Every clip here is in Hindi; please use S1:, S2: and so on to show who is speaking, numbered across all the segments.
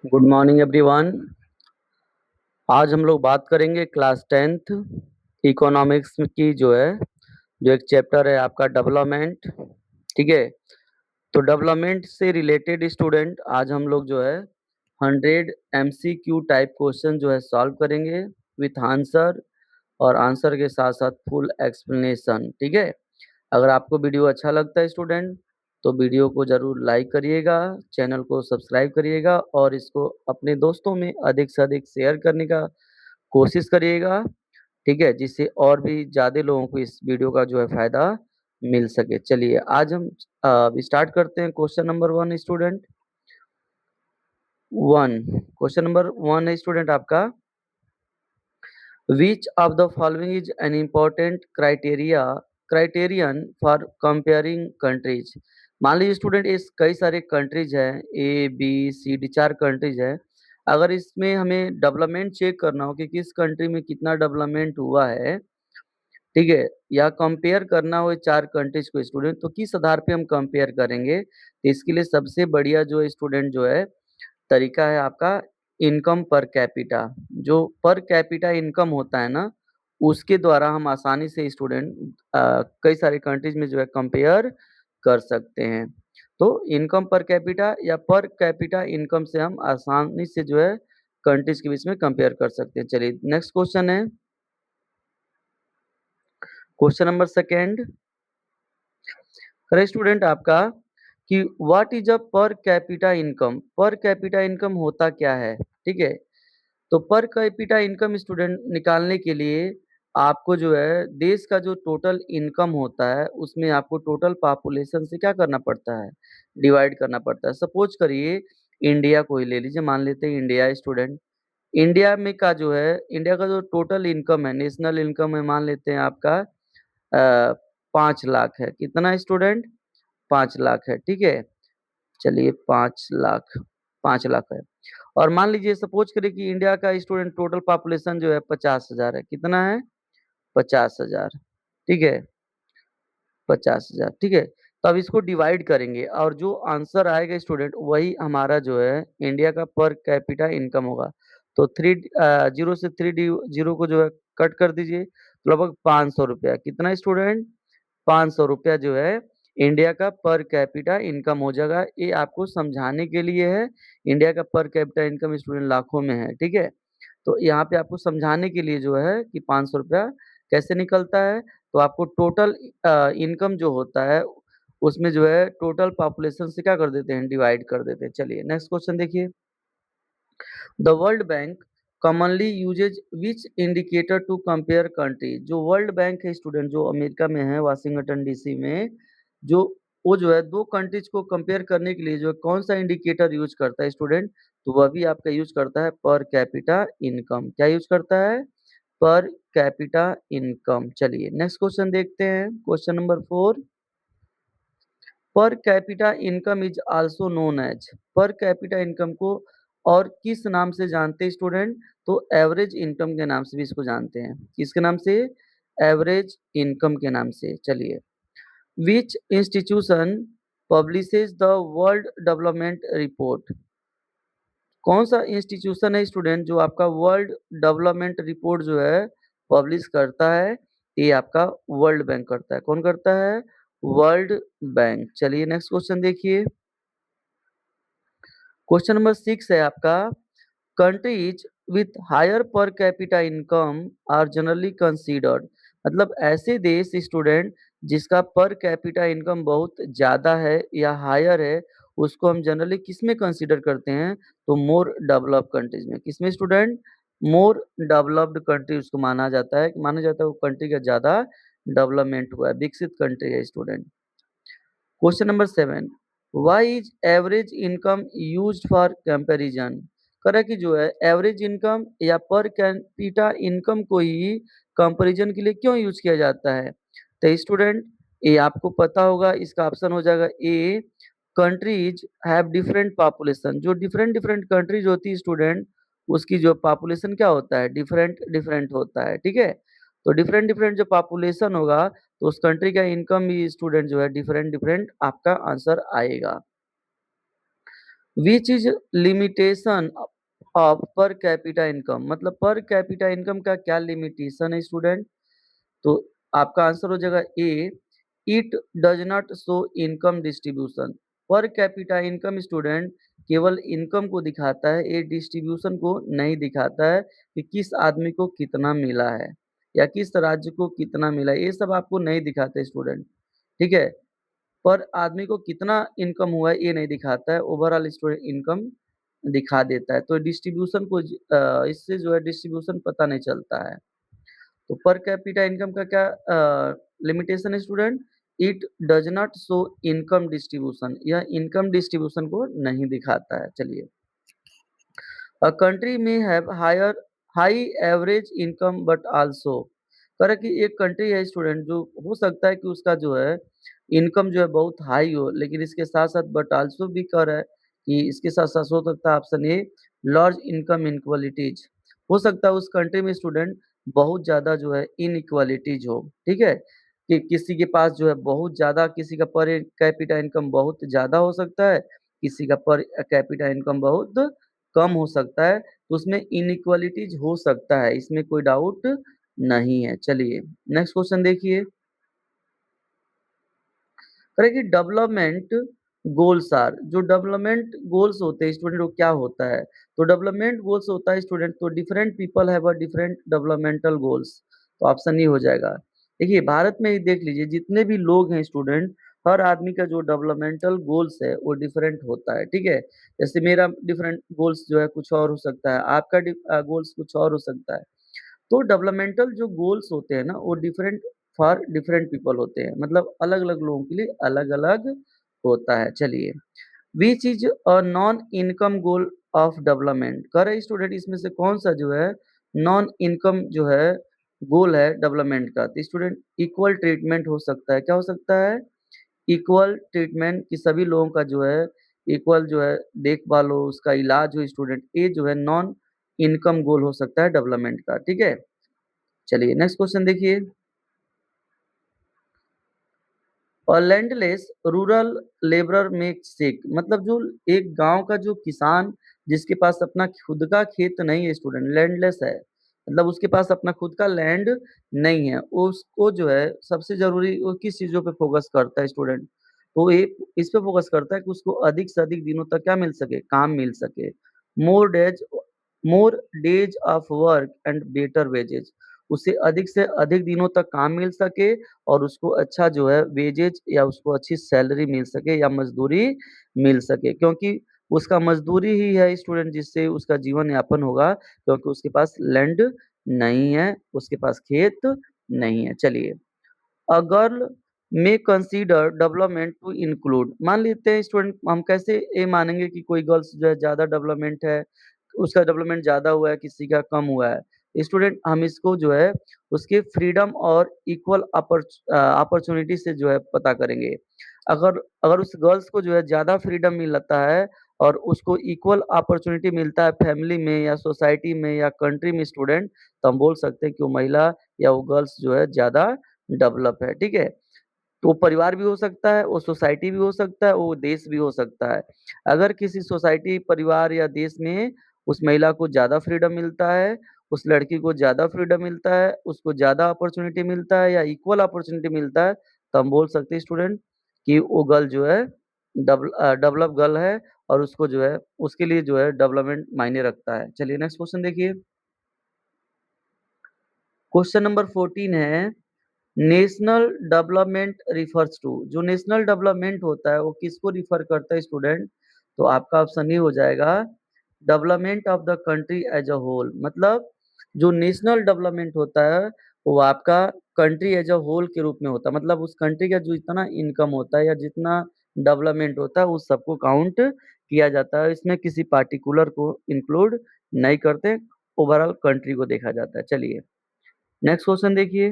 S1: Good morning everyone. आज हम लोग बात करेंगे क्लास 10th इकोनॉमिक्स की जो एक चैप्टर है आपका डेवलपमेंट। ठीक है, तो डेवलपमेंट से रिलेटेड स्टूडेंट आज हम लोग 100 एमसीक्यू टाइप क्वेश्चन सॉल्व करेंगे विथ आंसर, और आंसर के साथ साथ फुल एक्सप्लेनेशन। ठीक है, अगर आपको वीडियो अच्छा लगता है स्टूडेंट तो वीडियो को ज़रूर लाइक करिएगा, चैनल को सब्सक्राइब करिएगा और इसको अपने दोस्तों में अधिक से अधिक शेयर करने का कोशिश करिएगा। ठीक है, जिससे और भी ज़्यादा लोगों को इस वीडियो का फ़ायदा मिल सके। चलिए आज हम स्टार्ट करते हैं। Question number 1 student 1। Question number 1 है स्टूडेंट आपका, Which of the following is an important criterion for comparing countries? मान लीजिए स्टूडेंट इस कई सारे कंट्रीज हैं, A B C D 4 countries हैं। अगर इसमें हमें डेवलपमेंट चेक करना हो कि किस कंट्री में कितना डेवलपमेंट हुआ है, ठीक है, या कंपेयर करना हो 4 कंट्रीज को स्टूडेंट, तो किस आधार पे हम कंपेयर करेंगे? तो इसके लिए सबसे बढ़िया स्टूडेंट तरीका है आपका इनकम पर कैपिटा। जो पर कैपिटा इनकम होता है ना, उसके द्वारा हम आसानी से स्टूडेंट कई सारे कंट्रीज में कंपेयर कर सकते हैं। तो इनकम पर कैपिटा या पर कैपिटा इनकम से हम आसानी से कंट्रीज के बीच में कंपेयर कर सकते हैं। चलिए नेक्स्ट क्वेश्चन है, क्वेश्चन नंबर सेकेंड करें स्टूडेंट आपका कि व्हाट इज अ पर कैपिटा इनकम। पर कैपिटा इनकम होता क्या है? ठीक है, तो पर कैपिटा इनकम स्टूडेंट निकालने के लिए आपको देश का जो टोटल इनकम होता है उसमें आपको टोटल पॉपुलेशन से क्या करना पड़ता है, डिवाइड करना पड़ता है। सपोज करिए इंडिया को ही ले लीजिए, मान लेते हैं इंडिया स्टूडेंट। इंडिया में का इंडिया का जो टोटल इनकम है, नेशनल इनकम है, मान लेते हैं आपका 5 लाख है। कितना स्टूडेंट? 5 लाख है। ठीक है, चलिए 5 लाख, 5 लाख है। और मान लीजिए सपोज करिए कि इंडिया का स्टूडेंट टोटल पॉपुलेशन 50,000 है। कितना है? 50,000। ठीक है, 50,000। ठीक है, तो अब इसको डिवाइड करेंगे और जो आंसर आएगा स्टूडेंट वही हमारा इंडिया का पर कैपिटा इनकम होगा। तो जीरो से जीरो को कट कर दीजिए, तो लगभग 500 रुपया। कितना स्टूडेंट? 500 रुपया इंडिया का पर कैपिटा इनकम हो जाएगा। ये आपको समझाने के लिए है। इंडिया का पर कैपिटा इनकम स्टूडेंट लाखों में है। ठीक है, तो यहाँ पे आपको समझाने के लिए कि 500 रुपया कैसे निकलता है। तो आपको टोटल इनकम जो होता है उसमें टोटल पॉपुलेशन से क्या कर देते हैं, डिवाइड कर देते हैं। चलिए नेक्स्ट क्वेश्चन देखिए, the world bank commonly uses which indicator to compare country. जो वर्ल्ड बैंक है स्टूडेंट, जो अमेरिका में है, वाशिंगटन डीसी में, जो वो दो कंट्रीज को कंपेयर करने के लिए कौन सा इंडिकेटर यूज करता है स्टूडेंट? तो वह भी आपका यूज करता है पर कैपिटा इनकम। क्या यूज करता है? पर कैपिटा इनकम। चलिए नेक्स्ट क्वेश्चन देखते हैं, क्वेश्चन नंबर 4। पर capita income is also known as. पर कैपिटा इनकम को और किस नाम से जानते हैं स्टूडेंट? तो एवरेज इनकम के नाम से भी इसको जानते हैं। किसके नाम से? एवरेज इनकम के नाम से। चलिए, विच institution publishes the world development report. कौन सा इंस्टीट्यूशन है स्टूडेंट जो आपका वर्ल्ड डेवलपमेंट रिपोर्ट पब्लिश करता है? ये आपका वर्ल्ड बैंक करता है। कौन करता है? World bank. चलिए नेक्स्ट क्वेश्चन देखिए, क्वेश्चन नंबर 6 है आपका, countries with higher per capita income are generally considered. मतलब ऐसे देश स्टूडेंट जिसका पर कैपिटा इनकम बहुत ज़्यादा है या हायर है, उसको हम जनरली किस में कंसीडर करते हैं? तो मोर डेवलप्ड कंट्रीज में। किसमें स्टूडेंट? मोर डेवलप्ड कंट्री उसको माना जाता है, वो कंट्री का ज़्यादा डेवलपमेंट हुआ है, विकसित कंट्री है student. Question number 7, why is average income used for comparison. कह कि एवरेज इनकम या पर कैपिटा इनकम को ही कंपैरिजन के लिए क्यों यूज किया जाता है? तो स्टूडेंट ये आपको पता होगा, इसका ऑप्शन हो जाएगा ए, कंट्रीज हैव डिफरेंट पॉपुलेशन। जो डिफरेंट डिफरेंट कंट्रीज होती है स्टूडेंट, उसकी जो पॉपुलेशन क्या होता है, डिफरेंट डिफरेंट होता है। ठीक है, तो डिफरेंट डिफरेंट जो पॉपुलेशन होगा तो उस कंट्री का इनकम भी स्टूडेंट डिफरेंट डिफरेंट आपका आंसर आएगा। विच इज लिमिटेशन ऑफ पर कैपिटा इनकम, मतलब पर कैपिटा इनकम का क्या लिमिटेशन है स्टूडेंट? तो आपका आंसर हो जाएगा A, it does not show income distribution. Per capita income student केवल इनकम को दिखाता है, ये डिस्ट्रीब्यूशन को नहीं दिखाता है कि किस आदमी को कितना मिला है या किस राज्य को कितना मिला है, ये सब आपको नहीं दिखाते स्टूडेंट। ठीक है, पर आदमी को कितना इनकम हुआ है ये नहीं दिखाता है, ओवरऑल स्टूडेंट इनकम दिखा देता है। तो डिस्ट्रीब्यूशन को इससे जो है डिस्ट्रीब्यूशन पता नहीं चलता है। तो पर कैपिटा इनकम का क्या लिमिटेशन है student? It does not show income distribution, यह इनकम डिस्ट्रीब्यूशन को नहीं दिखाता है। चलिए, अ कंट्री में have higher high average income but also, कह रहा है कि एक कंट्री है स्टूडेंट जो हो सकता है कि उसका जो है इनकम जो है बहुत हाई हो, लेकिन इसके साथ साथ बट आल्सो भी कह रहा है कि इसके साथ साथ हो सकता है option a large income inequalities, हो सकता है उस कंट्री में स्टूडेंट बहुत ज़्यादा जो है इनइक्वालिटीज हो। ठीक है, कि किसी के पास जो है बहुत ज़्यादा, किसी का पर कैपिटा इनकम बहुत ज़्यादा हो सकता है, किसी का पर कैपिटा इनकम बहुत कम हो सकता है, तो उसमें इनइक्वालिटीज हो सकता है, इसमें कोई डाउट नहीं है। चलिए नेक्स्ट क्वेश्चन देखिए, कह रहा है कि डेवलपमेंट गोल्स आर, जो डेवलपमेंट गोल्स होते हैं स्टूडेंट वो क्या होता है? तो डेवलपमेंट गोल्स होता है स्टूडेंट, तो different people have a different developmental goals, तो ऑप्शन ई हो जाएगा। देखिए भारत में ही देख लीजिए जितने भी लोग हैं स्टूडेंट, हर आदमी का जो डेवलपमेंटल गोल्स है वो डिफरेंट होता है। ठीक है, जैसे मेरा डिफरेंट गोल्स जो है कुछ और हो सकता है, आपका गोल्स कुछ और हो सकता है। तो डेवलपमेंटल जो गोल्स होते हैं ना वो डिफरेंट फॉर डिफरेंट पीपल होते हैं, मतलब अलग-अलग लोगों के लिए अलग-अलग होता है। चलिए, which is a non income goal of development, कह रहे स्टूडेंट इसमें से कौन-सा जो है नॉन इनकम जो है गोल है डेवलपमेंट का? तो स्टूडेंट इक्वल ट्रीटमेंट हो सकता है, क्या हो सकता है? इक्वल ट्रीटमेंट, कि सभी लोगों का जो है इक्वल जो है देखभाल हो, उसका इलाज हो स्टूडेंट, ये जो है नॉन इनकम गोल हो सकता है डेवलपमेंट का। ठीक है? चलिए नेक्स्ट क्वेश्चन देखिए, और लैंडलेस रूरल लेबरर मेक सिक, मतलब जो एक गांव का जो किसान जिसके पास अपना खुद का खेत नहीं है स्टूडेंट, लैंडलेस है, मतलब उसके पास अपना खुद का लैंड नहीं है, उसको जो है सबसे जरूरी वो किस चीजों पे फोकस करता है स्टूडेंट? तो ये इस पे फोकस करता है कि उसको अधिक से अधिक दिनों तक क्या मिल सके, काम मिल सके, more days more days of work and better wages, उसे अधिक से अधिक दिनों तक काम मिल सके और उसको अच्छा जो है वेजेज या उसको अच्छी सैलरी मिल सके या मज़दूरी मिल सके। क्योंकि उसका मज़दूरी ही है स्टूडेंट जिससे उसका जीवन यापन होगा, क्योंकि उसके पास लैंड नहीं है, उसके पास खेत नहीं है। चलिए, a girl may consider development to include, मान लेते हैं स्टूडेंट हम कैसे ये मानेंगे कि कोई गर्ल्स जो है ज़्यादा डेवलपमेंट है, उसका डेवलपमेंट ज़्यादा हुआ है, किसी का कम हुआ है। स्टूडेंट हम इसको जो है उसके फ्रीडम और इक्वल अपॉर्च्युनिटी से जो है पता करेंगे। अगर अगर उस गर्ल्स को जो है ज़्यादा फ्रीडम मिलता है और उसको इक्वल अपॉर्च्युनिटी मिलता है फैमिली में या सोसाइटी में या कंट्री में स्टूडेंट, तो हम बोल सकते हैं कि वो महिला या वो गर्ल्स जो है ज़्यादा डेवलप है। ठीक है? तो वो परिवार भी हो सकता है, वो सोसाइटी भी हो सकता है, वो देश भी हो सकता है। अगर किसी सोसाइटी, परिवार या देश में उस महिला को ज़्यादा फ्रीडम मिलता है, उस लड़की को ज़्यादा फ्रीडम मिलता है, उसको ज़्यादा अपॉर्च्युनिटी मिलता है या इक्वल अपॉर्च्युनिटी मिलता है, तो हम बोल सकते हैं स्टूडेंट कि वो गर्ल जो है डेवलप गर्ल है और उसको जो है उसके लिए जो है डेवलपमेंट मायने रखता है। चलिए नेक्स्ट क्वेश्चन देखिए। क्वेश्चन नंबर 14 है, नेशनल डेवलपमेंट रिफर्स टू, जो नेशनल डेवलपमेंट होता है वो किसको रिफर करता है स्टूडेंट? तो आपका ऑप्शन ये हो जाएगा, development of the country as a whole, मतलब जो नेशनल डेवलपमेंट होता है वो आपका कंट्री एज अ होल के रूप में होता है, मतलब उस कंट्री का जो इतना इनकम होता है या जितना डेवलपमेंट होता है उस सबको काउंट किया जाता है, इसमें किसी पार्टिकुलर को इंक्लूड नहीं करते, ओवरऑल कंट्री को देखा जाता है। चलिए नेक्स्ट क्वेश्चन देखिए,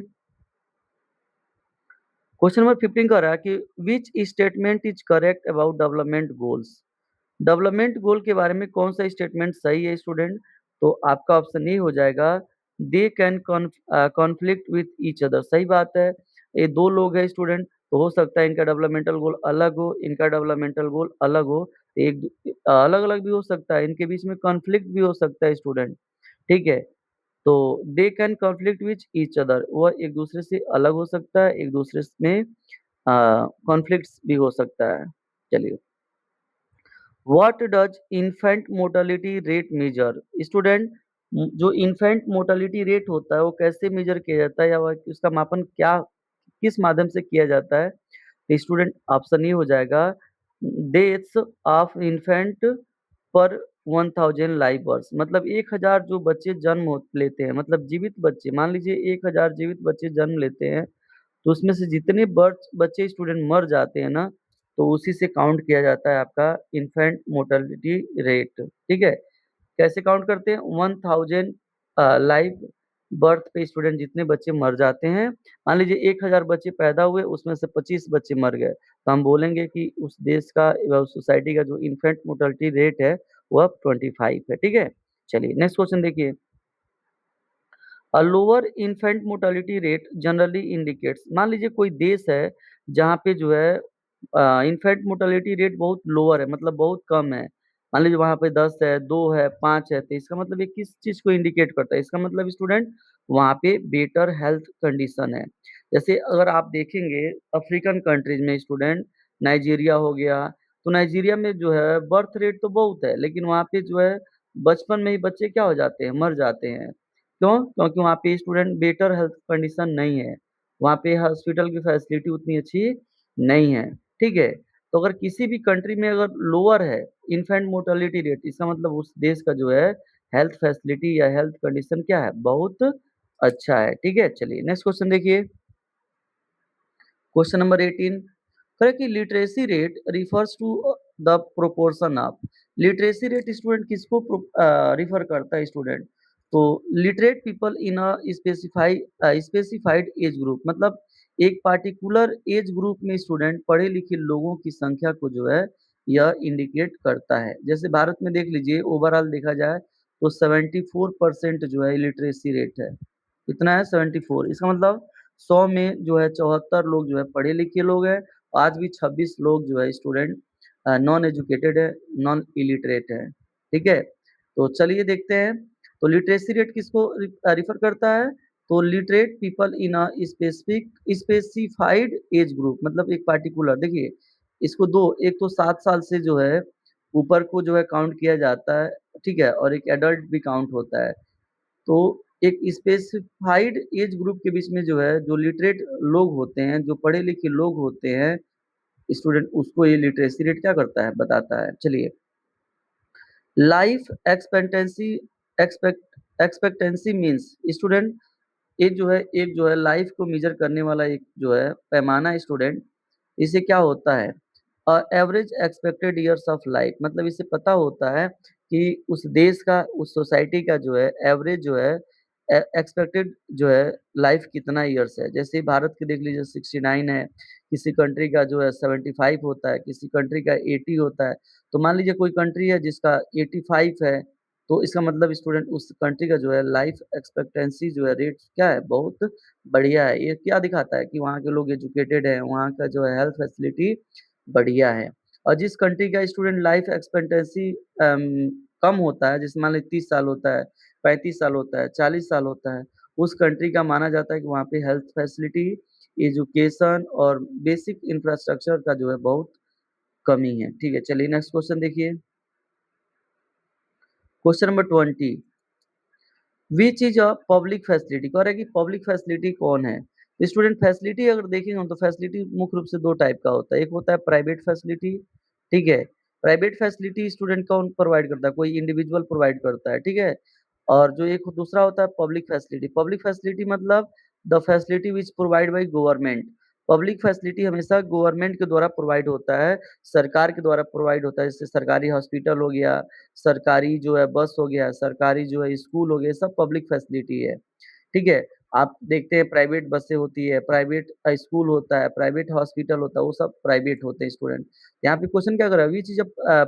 S1: क्वेश्चन नंबर 15 कह रहा है कि which statement is correct about development goals, development goal के बारे में कौन सा स्टेटमेंट सही है स्टूडेंट? तो आपका ऑप्शन ए हो जाएगा, they can conflict with each other, सही बात है, ये दो लोग हैं स्टूडेंट, तो हो सकता है इनका डेवलपमेंटल गोल अलग हो, इनका डेवलपमेंटल गोल अलग हो, एक अलग-अलग भी हो सकता है, इनके बीच में कॉन्फ्लिक्ट भी हो सकता है स्टूडेंट, ठीक है? तो they can conflict with each other, वह एक-दूसरे से अलग हो सकता है, एक-दूसरे में कॉन्फ्लिक्ट्स भी हो सकता है। चलिए, what does infant mortality rate measure? Student जो इन्फैंट मोर्टेलिटी रेट होता है, वो कैसे मेजर किया जाता है या वह उसका मापन क्या किस माध्यम से किया जाता है? तो स्टूडेंट ऑप्शन ए हो जाएगा डेथ्स ऑफ इन्फेंट पर 1000 लाइव बर्थ, मतलब 1000 जो बच्चे जन्म लेते हैं, मतलब जीवित बच्चे, मान लीजिए 1000 जीवित बच्चे जन्म लेते हैं, तो उसमें से जितने बर्थ बच्चे स्टूडेंट मर जाते हैं ना, तो उसी से काउंट किया जाता है आपका इन्फेंट मोर्टेलिटी रेट, ठीक है? कैसे काउंट करते हैं? 1000 लाइव बर्थ पे स्टूडेंट जितने बच्चे मर जाते हैं, मान लीजिए 1000 बच्चे पैदा हुए, उसमें से 25 बच्चे मर गए, तो हम बोलेंगे कि उस देश का या उस सोसाइटी का जो इन्फेंट मोर्टेलिटी रेट है, वह 25 है, ठीक है? चलिए नेक्स्ट क्वेश्चन देखिए। A lower infant mortality rate generally indicates, मान लीजिए कोई देश है जहाँ पे जो है इन्फेंट मोर्टेलिटी रेट बहुत लोअर है, मतलब बहुत कम है। मान लीजिए वहाँ पे 10 है, 2 है, 5 है, तो इसका मतलब ये किस चीज़ को इंडिकेट करता है? इसका मतलब स्टूडेंट वहाँ पे बेटर हेल्थ कंडीशन है। जैसे अगर आप देखेंगे अफ्रीकन कंट्रीज़ में स्टूडेंट, नाइजीरिया हो गया, तो नाइजीरिया में जो है बर्थ रेट तो बहुत है, लेकिन वहाँ पे जो है बचपन में ही बच्चे क्या हो जाते हैं, मर जाते हैं। क्यों? क्योंकि वहाँ पे स्टूडेंट बेटर हेल्थ कंडीशन नहीं है। वहाँ पे हॉस्पिटल की फैसिलिटी उतनी अच्छी नहीं है, ठीक है? तो अगर किसी भी कंट्री में अगर लोअर है इन्फैंट मोर्टेलिटी रेट, इसका मतलब उस देश का जो है हेल्थ फैसिलिटी या हेल्थ कंडीशन क्या है? बहुत अच्छा है, ठीक है? चलिए नेक्स्ट क्वेश्चन देखिए। क्वेश्चन नंबर 18 करें कि literacy rate refers to the proportion of, literacy rate student किसको रिफर करता है स्टूडेंट? तो literate people in a specified age group, मतलब एक पार्टिकुलर एज ग्रुप में स्टूडेंट पढ़े लिखे लोगों की संख्या को जो है यह इंडिकेट करता है। जैसे भारत में देख लीजिए ओवरऑल देखा जाए तो 74% जो है लिटरेसी रेट है। कितना है? 74, इसका मतलब 100 में जो है 74 लोग जो है पढ़े लिखे लोग हैं, आज भी 26 लोग जो है स्टूडेंट नॉन एजुकेटेड है, नॉन इलिटरेट है, ठीक है? तो चलिए देखते हैं, तो लिटरेसी रेट किसको रिफर करता है? तो literate people in a specified age group, मतलब एक पार्टिकुलर, देखिए इसको 2, एक तो 7 साल से जो है ऊपर को जो है काउंट किया जाता है, ठीक है? और एक एडल्ट भी काउंट होता है। तो एक स्पेसिफाइड एज ग्रुप के बीच में जो है, जो लिटरेट लोग होते हैं, जो पढ़े-लिखे लोग होते हैं, स्टूडेंट, उसको ये लिटरेसी रेट क्या करता है? बताता है। चलिए, life expectancy expectancy means student, एक जो है लाइफ को मेज़र करने वाला एक जो है पैमाना है स्टूडेंट, इससे क्या होता है? Average expected years of life, मतलब इससे पता होता है कि उस देश का, उस सोसाइटी का जो है एवरेज जो है एक्सपेक्टेड जो है लाइफ कितना इयर्स है। जैसे भारत की देख लीजिए 69 है, किसी कंट्री का जो है 75 होता है, किसी कंट्री का 80 होता है। तो मान लीजिए कोई कंट्री है जिसका 85 है, तो इसका मतलब स्टूडेंट उस कंट्री का जो है लाइफ एक्सपेक्टेंसी जो है रेट क्या है? बहुत बढ़िया है। ये क्या दिखाता है कि वहाँ के लोग एजुकेटेड हैं, वहाँ का जो है हेल्थ फैसिलिटी बढ़िया है। और जिस कंट्री का स्टूडेंट लाइफ एक्सपेक्टेंसी कम होता है, जैसे मान लीजिए 30 साल होता है, 35 साल होता है, 40 साल होता है, उस कंट्री का माना जाता है कि वहाँ पे हेल्थ फैसिलिटी, एजुकेशन और बेसिक इंफ्रास्ट्रक्चर का जो है बहुत कमी है। ठीक है, चलिए नेक्स्ट क्वेश्चन देखिए। Question number 20 which is a public facility, कह रहा है कि पब्लिक फैसिलिटी कौन है? तो स्टूडेंट फैसिलिटी अगर देखेंगे हम तो फैसिलिटी मुख्य रूप से 2 टाइप का होता है। एक होता है प्राइवेट फैसिलिटी, ठीक है? प्राइवेट फैसिलिटी स्टूडेंट कौन प्रोवाइड करता है? कोई इंडिविजुअल प्रोवाइड करता है, ठीक है? और जो एक दूसरा होता है पब्लिक फैसिलिटी। पब्लिक फैसिलिटी मतलब the facility which provide by government. Public facility हमेशा गवर्नमेंट के द्वारा प्रोवाइड होता है, सरकार के द्वारा प्रोवाइड होता है। जैसे सरकारी हॉस्पिटल हो गया, सरकारी जो है बस हो गया, सरकारी जो है स्कूल हो गया, सब पब्लिक फैसिलिटी है, ठीक है? आप देखते हैं प्राइवेट बसें होती है, प्राइवेट स्कूल होता है, प्राइवेट हॉस्पिटल होता है, वो सब प्राइवेट होते हैं स्टूडेंट। यहाँ पे क्वेश्चन क्या कर रहा है? व्हिच इज़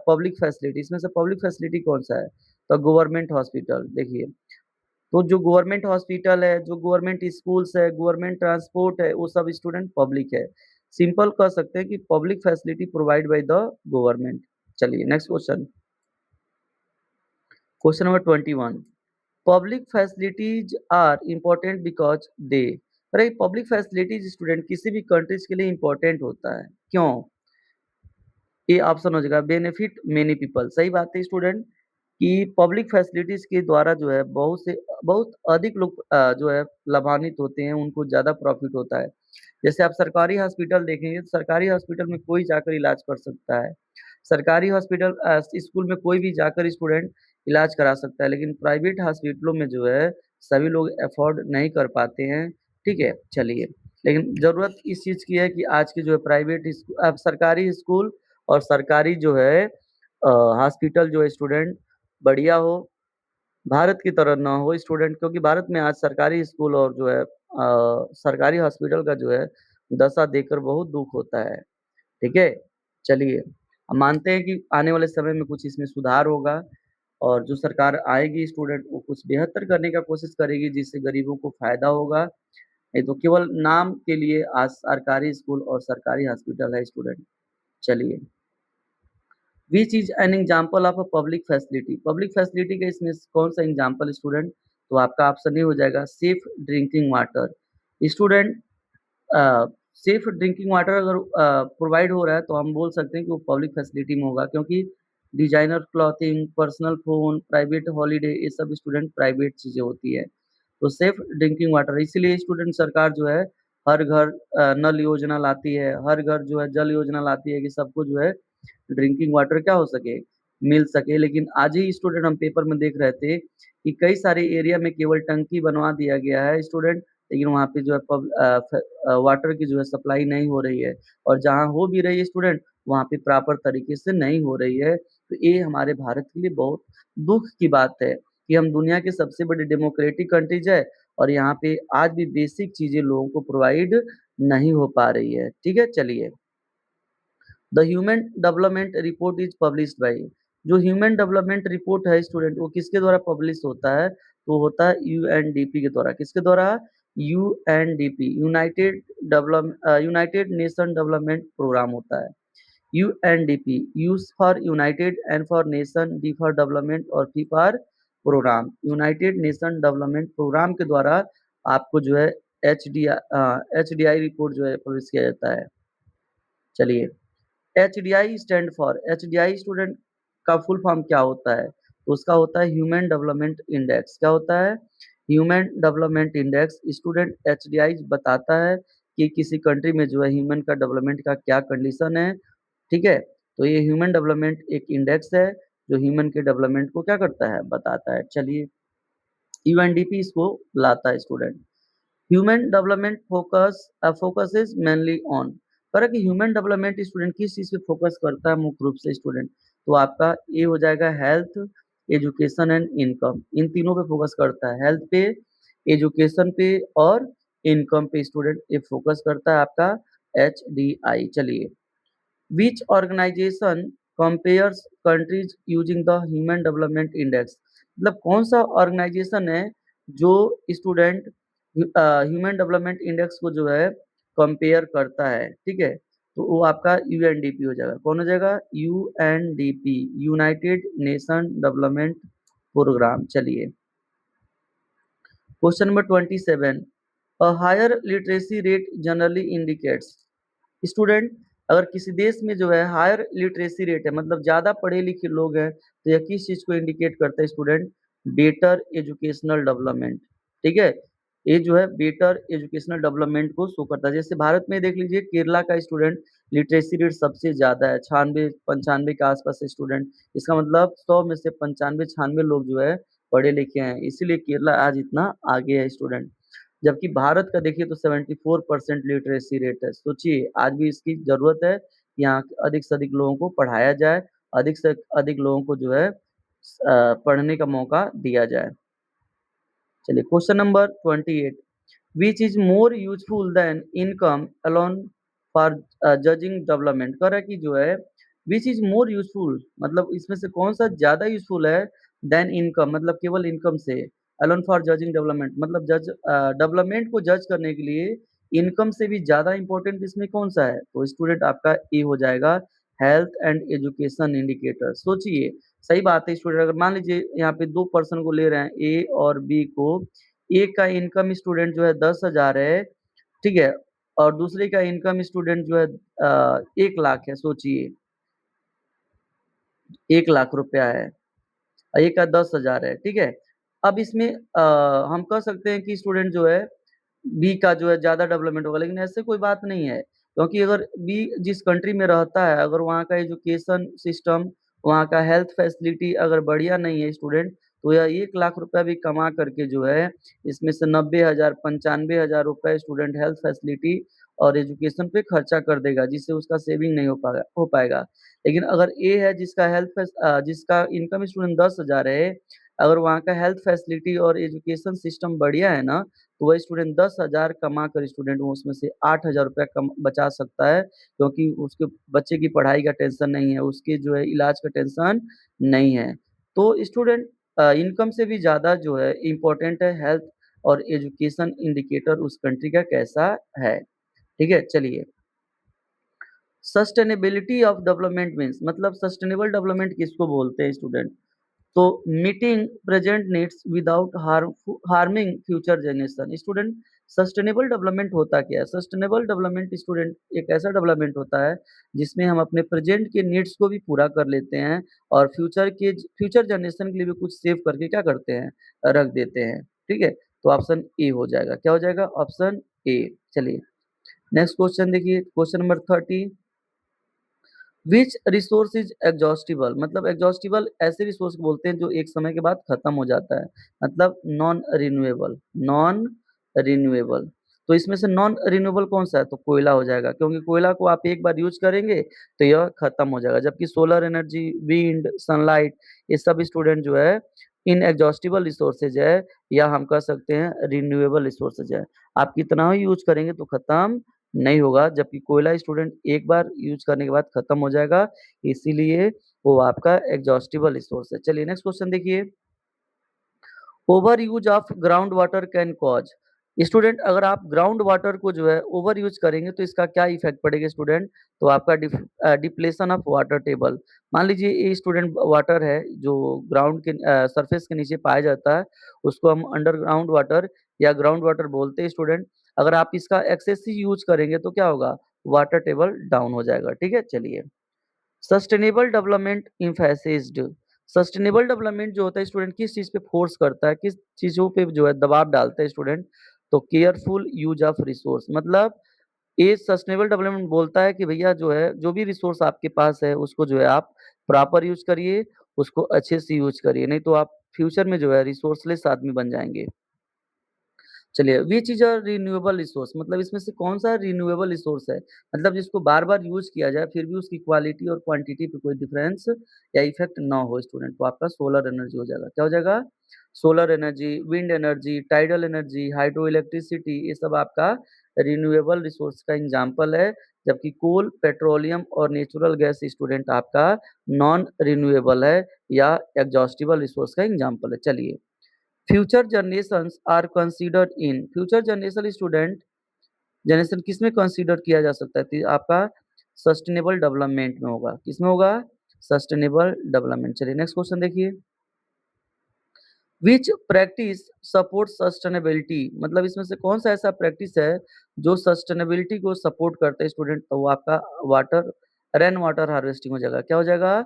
S1: पब्लिक फैसिलिटी, इसमें से पब्लिक फैसिलिटी कौन-सा है? तो गवर्नमेंट हॉस्पिटल, देखिए, तो जो गवर्नमेंट हॉस्पिटल है, जो गवर्नमेंट स्कूल्स है, गवर्नमेंट ट्रांसपोर्ट है, वो सब स्टूडेंट पब्लिक है। सिंपल कह सकते हैं कि public facility provide by the government. चलिए next question, question number 21, public facilities are important because they, अरे पब्लिक फैसिलिटीज स्टूडेंट किसी भी कंट्रीज के लिए इम्पोर्टेंट होता है, क्यों? ए ऑप्शन हो जाएगा बेनिफिट मेनी पीपल, सही बात है स्टूडेंट कि पब्लिक फैसिलिटीज के द्वारा जो है बहुत अधिक लोग जो है लाभान्वित होते हैं, उनको ज़्यादा प्रॉफिट होता है। जैसे आप सरकारी हॉस्पिटल देखेंगे तो सरकारी हॉस्पिटल में कोई जाकर इलाज कर सकता है। सरकारी हॉस्पिटल स्कूल में कोई भी जाकर स्टूडेंट इलाज करा सकता है, लेकिन प्राइवेट हॉस्पिटलों में जो है सभी लोग अफ़ोर्ड नहीं कर पाते हैं, ठीक है? चलिए, लेकिन ज़रूरत इस चीज़ की है कि आज के जो है सरकारी स्कूल और सरकारी जो है हॉस्पिटल जो है स्टूडेंट बढ़िया हो, भारत की तरह ना हो स्टूडेंट, क्योंकि भारत में आज सरकारी स्कूल और जो है सरकारी हॉस्पिटल का जो है दशा देखकर बहुत दुःख होता है, ठीक है? चलिए, हम मानते हैं कि आने वाले समय में कुछ इसमें सुधार होगा और जो सरकार आएगी स्टूडेंट वो कुछ बेहतर करने का कोशिश करेगी जिससे गरीबों को फ़ायदा होगा, नहीं तो केवल नाम के लिए आज सरकारी स्कूल और सरकारी हॉस्पिटल है स्टूडेंट। चलिए, which is an example of a public facility, public facility का इसमें कौन-सा एग्ज़ाम्पल स्टूडेंट? तो आपका ऑप्शन ए हो जाएगा सेफ ड्रिंकिंग वाटर। स्टूडेंट अ, सेफ ड्रिंकिंग वाटर अगर प्रोवाइड हो रहा है तो हम बोल सकते हैं कि वो पब्लिक फैसिलिटी में होगा, क्योंकि designer clothing, personal phone, private holiday ये सब स्टूडेंट प्राइवेट चीज़ें होती है। तो सेफ ड्रिंकिंग वाटर इसीलिए स्टूडेंट सरकार जो है हर घर नल योजना लाती है, हर घर जो है जल योजना लाती है कि सबको जो है ड्रिंकिंग वाटर क्या हो सके, मिल सके। लेकिन आज ही स्टूडेंट हम पेपर में देख रहे थे कि कई सारे एरिया में केवल टंकी बनवा दिया गया है स्टूडेंट, लेकिन वहाँ पे जो है वाटर की जो है सप्लाई नहीं हो रही है और जहाँ हो भी रही है स्टूडेंट, वहाँ पे प्रॉपर तरीके से नहीं हो रही है। तो ये हमारे भारत के लिए बहुत दुःख की बात है कि हम दुनिया के सबसे बड़े डेमोक्रेटिक कंट्रीज़ है और यहाँ पे आज भी बेसिक चीज़ें लोगों को प्रोवाइड नहीं हो पा रही है। ठीक है? चलिए। The human development report is published by, जो ह्यूमन डेवलपमेंट रिपोर्ट है स्टूडेंट वो किसके द्वारा पब्लिश होता है? तो होता है यूएनडीपी के द्वारा। किसके द्वारा? UNDP, United Nation Development Programme होता है। UNDP, U for United, N for Nation, D for Development और P for programme. United Nation Development Programme के द्वारा आपको जो है एचडीआई रिपोर्ट जो है पब्लिश किया जाता है। चलिए, HDI stand for, HDI student का फुल फॉर्म क्या होता है? तो उसका होता है ह्यूमन डेवलपमेंट इंडेक्स। क्या होता है? Human development index. Student HDI बताता है कि किसी कंट्री में जो है ह्यूमन का डेवलपमेंट का क्या कंडीशन है, ठीक है? तो ये ह्यूमन डेवलपमेंट एक इंडेक्स है जो ह्यूमन के डेवलपमेंट को क्या करता है? बताता है। चलिए, यूएनडीपी इसको लाता है student. Human development focuses mainly on, पर कि ह्यूमन डेवलपमेंट स्टूडेंट किस चीज़ पे फोकस करता है मुख्य रूप से स्टूडेंट? तो आपका ये हो जाएगा हेल्थ, एजुकेशन एंड इनकम, इन तीनों पे फोकस करता है। हेल्थ पे, एजुकेशन पे और इनकम पे स्टूडेंट ये फोकस करता है आपका एचडीआई। चलिए, which organization compares countries using the human development index, मतलब कौन सा ऑर्गेनाइजेशन है जो स्टूडेंट ह्यूमन डेवलपमेंट इंडेक्स को जो है कंपेयर करता है, ठीक है? तो वो आपका यूएनडीपी हो जाएगा। कौन हो जाएगा? UNDP, United Nation Development Programme. चलिए, question number 27, a higher literacy rate generally indicates, student अगर किसी देश में जो है हायर लिटरेसी रेट है मतलब ज़्यादा पढ़े लिखे लोग हैं तो यह किस चीज़ को इंडिकेट करता है स्टूडेंट? बेटर एजुकेशनल डेवलपमेंट, ठीक है? ये जो है बेटर एजुकेशनल डेवलपमेंट को शो करता है। जैसे भारत में देख लीजिए केरला का स्टूडेंट लिटरेसी रेट सबसे ज़्यादा है, 96-95 के आसपास स्टूडेंट, इसका मतलब 100 में से 95-96 लोग जो है पढ़े लिखे हैं, इसीलिए केरला आज इतना आगे है स्टूडेंट। जबकि भारत का देखिए तो 74% लिटरेसी रेट है। सोचिए आज भी इसकी ज़रूरत है कि यहाँ अधिक से अधिक लोगों को पढ़ाया जाए, अधिक से अधिक लोगों को जो है पढ़ने का मौका दिया जाए। चलिए, question number 28, which is more useful than income alone for judging development, कह रहा है कि जो है व्हिच इज़ मोर यूज़फुल मतलब इसमें से कौन-सा ज़्यादा यूज़फुल है देन इनकम मतलब केवल इनकम से, अलोन फॉर जजिंग डेवलपमेंट मतलब डेवलपमेंट को जज करने के लिए इनकम से भी ज़्यादा इम्पोर्टेंट इसमें कौन-सा है? तो स्टूडेंट आपका ए हो जाएगा हेल्थ एंड एजुकेशन इंडिकेटर। सोचिए, सही बात है स्टूडेंट, अगर मान लीजिए यहाँ पे 2 पर्सन को ले रहे हैं, ए और बी को। ए का इनकम स्टूडेंट जो है 10,000 है, ठीक है? और दूसरे का इनकम स्टूडेंट जो है 1 लाख है, सोचिए 1 लाख रुपया है। ए का 10,000 है, ठीक है? अब इसमें हम कह सकते हैं कि स्टूडेंट जो है बी का जो है ज़्यादा डेवलपमेंट होगा, लेकिन ऐसे कोई बात नहीं है, क्योंकि अगर बी जिस कंट्री में रहता है, अगर वहाँ का एजुकेशन सिस्टम, वहाँ का हेल्थ फैसिलिटी अगर बढ़िया नहीं है स्टूडेंट, तो यह 1 लाख रुपया भी कमा करके जो है, इसमें से 90,000 95,000 रुपए स्टूडेंट हेल्थ फैसिलिटी और एजुकेशन पे खर्चा कर देगा, जिससे उसका सेविंग नहीं हो पाएगा। लेकिन अगर ए है जिसका इनकम स्टूडेंट 10,000 है, अगर वहाँ का हेल्थ फैसिलिटी और एजुकेशन सिस्टम बढ़िया है ना, तो वह स्टूडेंट 10,000 कमा कर स्टूडेंट वो उसमें से 8,000 रुपया कम बचा सकता है, क्योंकि उसके बच्चे की पढ़ाई का टेंशन नहीं है, उसके जो है इलाज का टेंशन नहीं है। तो स्टूडेंट इनकम से भी ज़्यादा जो है इम्पोर्टेंट है हेल्थ और एजुकेशन इंडिकेटर उस कंट्री का कैसा है, ठीक है? चलिए, सस्टेनेबिलिटी ऑफ डेवलपमेंट मीन्स मतलब सस्टेनेबल डेवलपमेंट किसको बोलते हैं स्टूडेंट? तो meeting present needs without harming future generation. Student, sustainable development होता क्या है? सस्टेनेबल डेवलपमेंट स्टूडेंट एक ऐसा डेवलपमेंट होता है जिसमें हम अपने प्रेजेंट के नीड्स को भी पूरा कर लेते हैं और फ्यूचर जनरेशन के लिए भी कुछ सेव करके क्या करते हैं, रख देते हैं, ठीक है? तो ऑप्शन ए हो जाएगा। क्या हो जाएगा? Option A. चलिए, नेक्स्ट क्वेश्चन देखिए, question number 30। Which resource is exhaustible, मतलब एग्जॉस्टिबल ऐसे रिसोर्स को बोलते हैं जो एक समय के बाद खत्म हो जाता है, मतलब नॉन रिन्यूएबल। तो इसमें से नॉन रिन्यूएबल कौन सा है? तो कोयला हो जाएगा, क्योंकि कोयला को आप एक बार यूज करेंगे तो यह खत्म हो जाएगा, जबकि सोलर एनर्जी, विंड, सनलाइट, ये सब स्टूडेंट जो है इनएग्जॉस्टिबल रिसोर्सेज है, या हम कह सकते हैं रिन्यूएबल रिसोर्सेज है। आप कितना ही यूज करेंगे तो खत्म नहीं होगा, जबकि कोयला स्टूडेंट एक बार यूज़ करने के बाद खत्म हो जाएगा, इसीलिए वो आपका एग्जॉस्टिबल रिसोर्स है। चलिए, नेक्स्ट क्वेश्चन देखिए। Over use of ground water can cause. Student, अगर आप ग्राउंड वाटर को जो है ओवर यूज करेंगे तो इसका क्या इफेक्ट पड़ेगा स्टूडेंट? तो आपका डिप्लेशन ऑफ वाटर टेबल। मान लीजिए ये स्टूडेंट वाटर है जो ग्राउंड के सरफेस के नीचे पाया जाता है, उसको हम अंडरग्राउंड वाटर या ग्राउंड वाटर बोलते हैं स्टूडेंट। अगर आप इसका एक्सेसिव यूज करेंगे तो क्या होगा? वाटर टेबल डाउन हो जाएगा, ठीक है? चलिए, सस्टेनेबल डेवलपमेंट एम्फैसिज्ड। सस्टेनेबल डेवलपमेंट जो होता है स्टूडेंट किस चीज़ पे फोर्स करता है, किस चीज़ों पे जो है दबाव डालता है स्टूडेंट? तो केयरफुल यूज ऑफ रिसोर्स, मतलब ये सस्टेनेबल डेवलपमेंट बोलता है कि भैया जो है, जो भी रिसोर्स आपके पास है उसको जो है आप प्रॉपर यूज़ करिए, उसको अच्छे से यूज़ करिए, नहीं तो आप फ्यूचर में जो है रिसोर्सलेस आदमी बन जाएँगे। चलिए, which is a renewable resource, मतलब इसमें से कौन-सा रिन्यूएबल रिसोर्स है? मतलब जिसको बार-बार यूज़ किया जाए, फिर भी उसकी क्वालिटी और क्वांटिटी पे कोई डिफरेंस या इफ़ेक्ट ना हो स्टूडेंट, तो आपका सोलर एनर्जी हो जाएगा। क्या हो जाएगा? Solar energy, wind energy, tidal energy, hydro electricity, ये सब आपका रिन्यूएबल रिसोर्स का एग्ज़ाम्पल है, जबकि कोल, पेट्रोलियम और नेचुरल गैस स्टूडेंट आपका नॉन रिन्यूएबल है या एग्ज़ॉस्टिबल रिसोर्स का एग्ज़ाम्पल है। चलिए, future generations are considered in. Future generation student, generation किसमें कंसीडर किया जा सकता है? तो आपका सस्टेनेबल डेवलपमेंट में होगा। किसमें होगा? Sustainable development. चलिए, नेक्स्ट क्वेश्चन देखिए। विच प्रैक्टिस सपोर्ट सस्टेनेबिलिटी, मतलब इसमें से कौन सा ऐसा प्रैक्टिस है जो सस्टेनेबिलिटी को सपोर्ट करता है स्टूडेंट? तो वो आपका वाटर रेन वाटर हार्वेस्टिंग हो जाएगा। क्या हो जाएगा?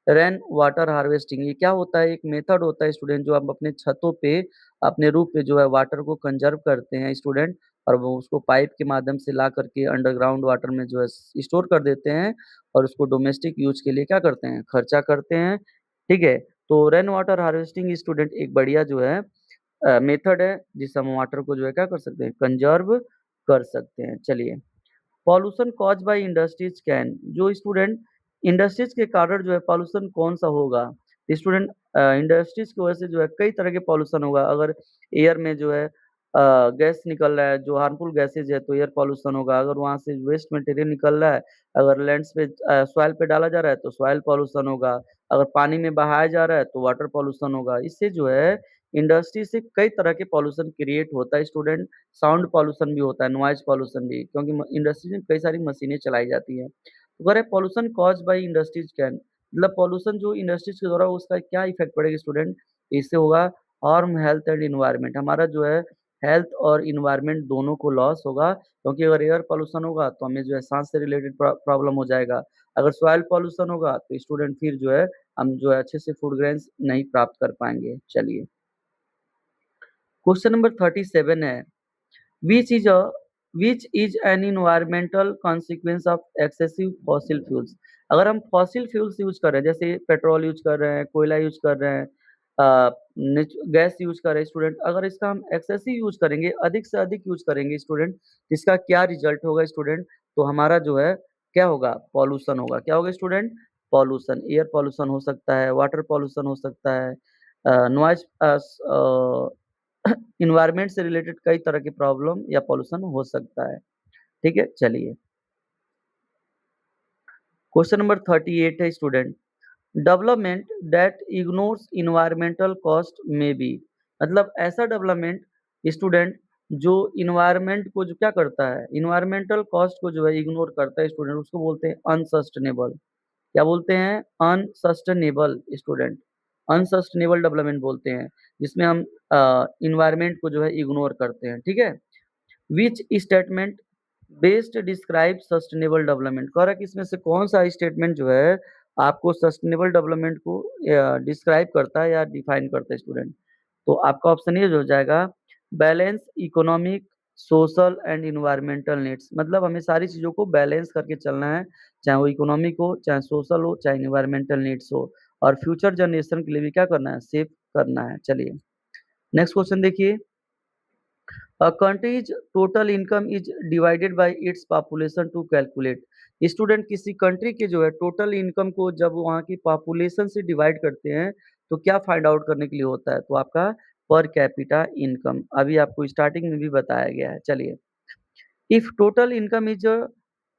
S1: Rain water harvesting. ये क्या होता है? एक मेथड होता है स्टूडेंट, जो हम अपने छतों पे, अपने रूफ पे जो है वाटर को कंजर्व करते हैं स्टूडेंट, और वो उसको पाइप के माध्यम से ला करके अंडरग्राउंड वाटर में जो है स्टोर कर देते हैं, और उसको डोमेस्टिक यूज के लिए क्या करते हैं? खर्चा करते हैं, ठीक है? तो रेन वाटर हार्वेस्टिंग स्टूडेंट एक बढ़िया जो है मेथड है, जिससे हम वाटर को जो है क्या कर सकते हैं? कंजर्व कर सकते हैं। चलिए, pollution caused by industries can, जो स्टूडेंट इंडस्ट्रीज के कारण जो है पॉल्यूशन कौन सा होगा? स्टूडेंट, इंडस्ट्रीज की वजह से जो है कई तरह के पॉल्यूशन होगा। अगर एयर में जो है गैस निकल रहा है जो हार्मफुल गैसेज है, तो एयर पॉल्यूशन होगा। अगर वहाँ से वेस्ट मटेरियल निकल रहा है, अगर लैंड्स पे सॉइल पे डाला जा रहा है तो सॉइल पॉल्यूशन होगा। अगर पानी में बहाया जा रहा है तो वाटर पॉल्यूशन होगा। इससे जो है इंडस्ट्री से कई तरह के पॉल्यूशन क्रिएट होता है स्टूडेंट। साउंड पॉल्यूशन भी होता है, नॉइज़ पॉल्यूशन भी, क्योंकि इंडस्ट्री में कई सारी मशीनें चलाई जाती हैं। तो कह रहे हैं pollution caused by industries can, मतलब पॉल्यूशन जो इंडस्ट्रीज के द्वारा उसका क्या इफेक्ट पड़ेगा स्टूडेंट, इससे होगा हार्म हेल्थ एंड एनवायरनमेंट, हमारा जो है हेल्थ और एनवायरनमेंट दोनों को लॉस होगा, क्योंकि अगर एयर पॉल्यूशन होगा तो हमें जो है सांस से रिलेटेड प्रॉब्लम हो जाएगा, अगर सॉइल पॉल्यूशन होगा तो स्टूडेंट फिर जो है हम जो है अच्छे से फूड ग्रेन्स नहीं प्राप्त कर पाएंगे। चलिए क्वेश्चन नंबर 37 है, which is a which is an environmental consequence of excessive fossil fuels। अगर हम फॉसिल फ्यूल्स यूज कर रहे हैं जैसे पेट्रोल यूज कर रहे हैं, कोयला यूज कर रहे हैं, गैस यूज कर रहे हैं स्टूडेंट, अगर इसका हम एक्सेसिव यूज करेंगे, अधिक से अधिक यूज करेंगे स्टूडेंट, तो इसका क्या रिजल्ट होगा स्टूडेंट, तो हमारा जो है क्या होगा, पॉल्यूशन होगा। क्या होगा स्टूडेंट, पॉल्यूशन, एयर पॉल्यूशन हो सकता है, वाटर पॉल्यूशन हो सकता है, नॉइज इन्वायरमेंट से रिलेटेड कई तरह की प्रॉब्लम या पॉल्यूशन हो सकता है। ठीक है, चलिए क्वेश्चन नंबर 38 है student, development that ignores environmental cost में बी, मतलब ऐसा डेवलपमेंट स्टूडेंट जो इन्वायरमेंट को जो क्या करता है, इन्वायरमेंटल कॉस्ट को जो है इग्नोर करता है स्टूडेंट, उसको बोलते हैं अनसस्टेनेबल। क्या बोलते हैं, अनसस्टेनेबल स्टूडेंट, अनसस्टेनेबल डेवलपमेंट बोलते हैं, जिसमें हम इन्वायरमेंट को जो है इग्नोर करते हैं। ठीक है, which statement best describe sustainable development, कह रहा है कि इसमें से कौन सा स्टेटमेंट जो है आपको सस्टेनेबल डेवलपमेंट को डिस्क्राइब करता है या डिफाइन करता है स्टूडेंट, तो आपका ऑप्शन ये हो जाएगा, balance economic social and environmental needs, मतलब हमें सारी चीजों को बैलेंस करके चलना है, चाहे वो इकोनॉमिक हो, चाहे सोशल हो, चाहे इन्वायरमेंटल नीड्स हो, और फ्यूचर जनरेशन के लिए भी क्या करना है, सेव करना है। चलिए नेक्स्ट क्वेश्चन देखिए, A country's total income is divided by its population to calculate। Student किसी कंट्री के जो है टोटल इनकम को जब वहाँ की पॉपुलेशन से डिवाइड करते हैं तो क्या फाइंड आउट करने के लिए होता है, तो आपका पर कैपिटा इनकम, अभी आपको स्टार्टिंग में भी बताया गया है। चलिए, if total income is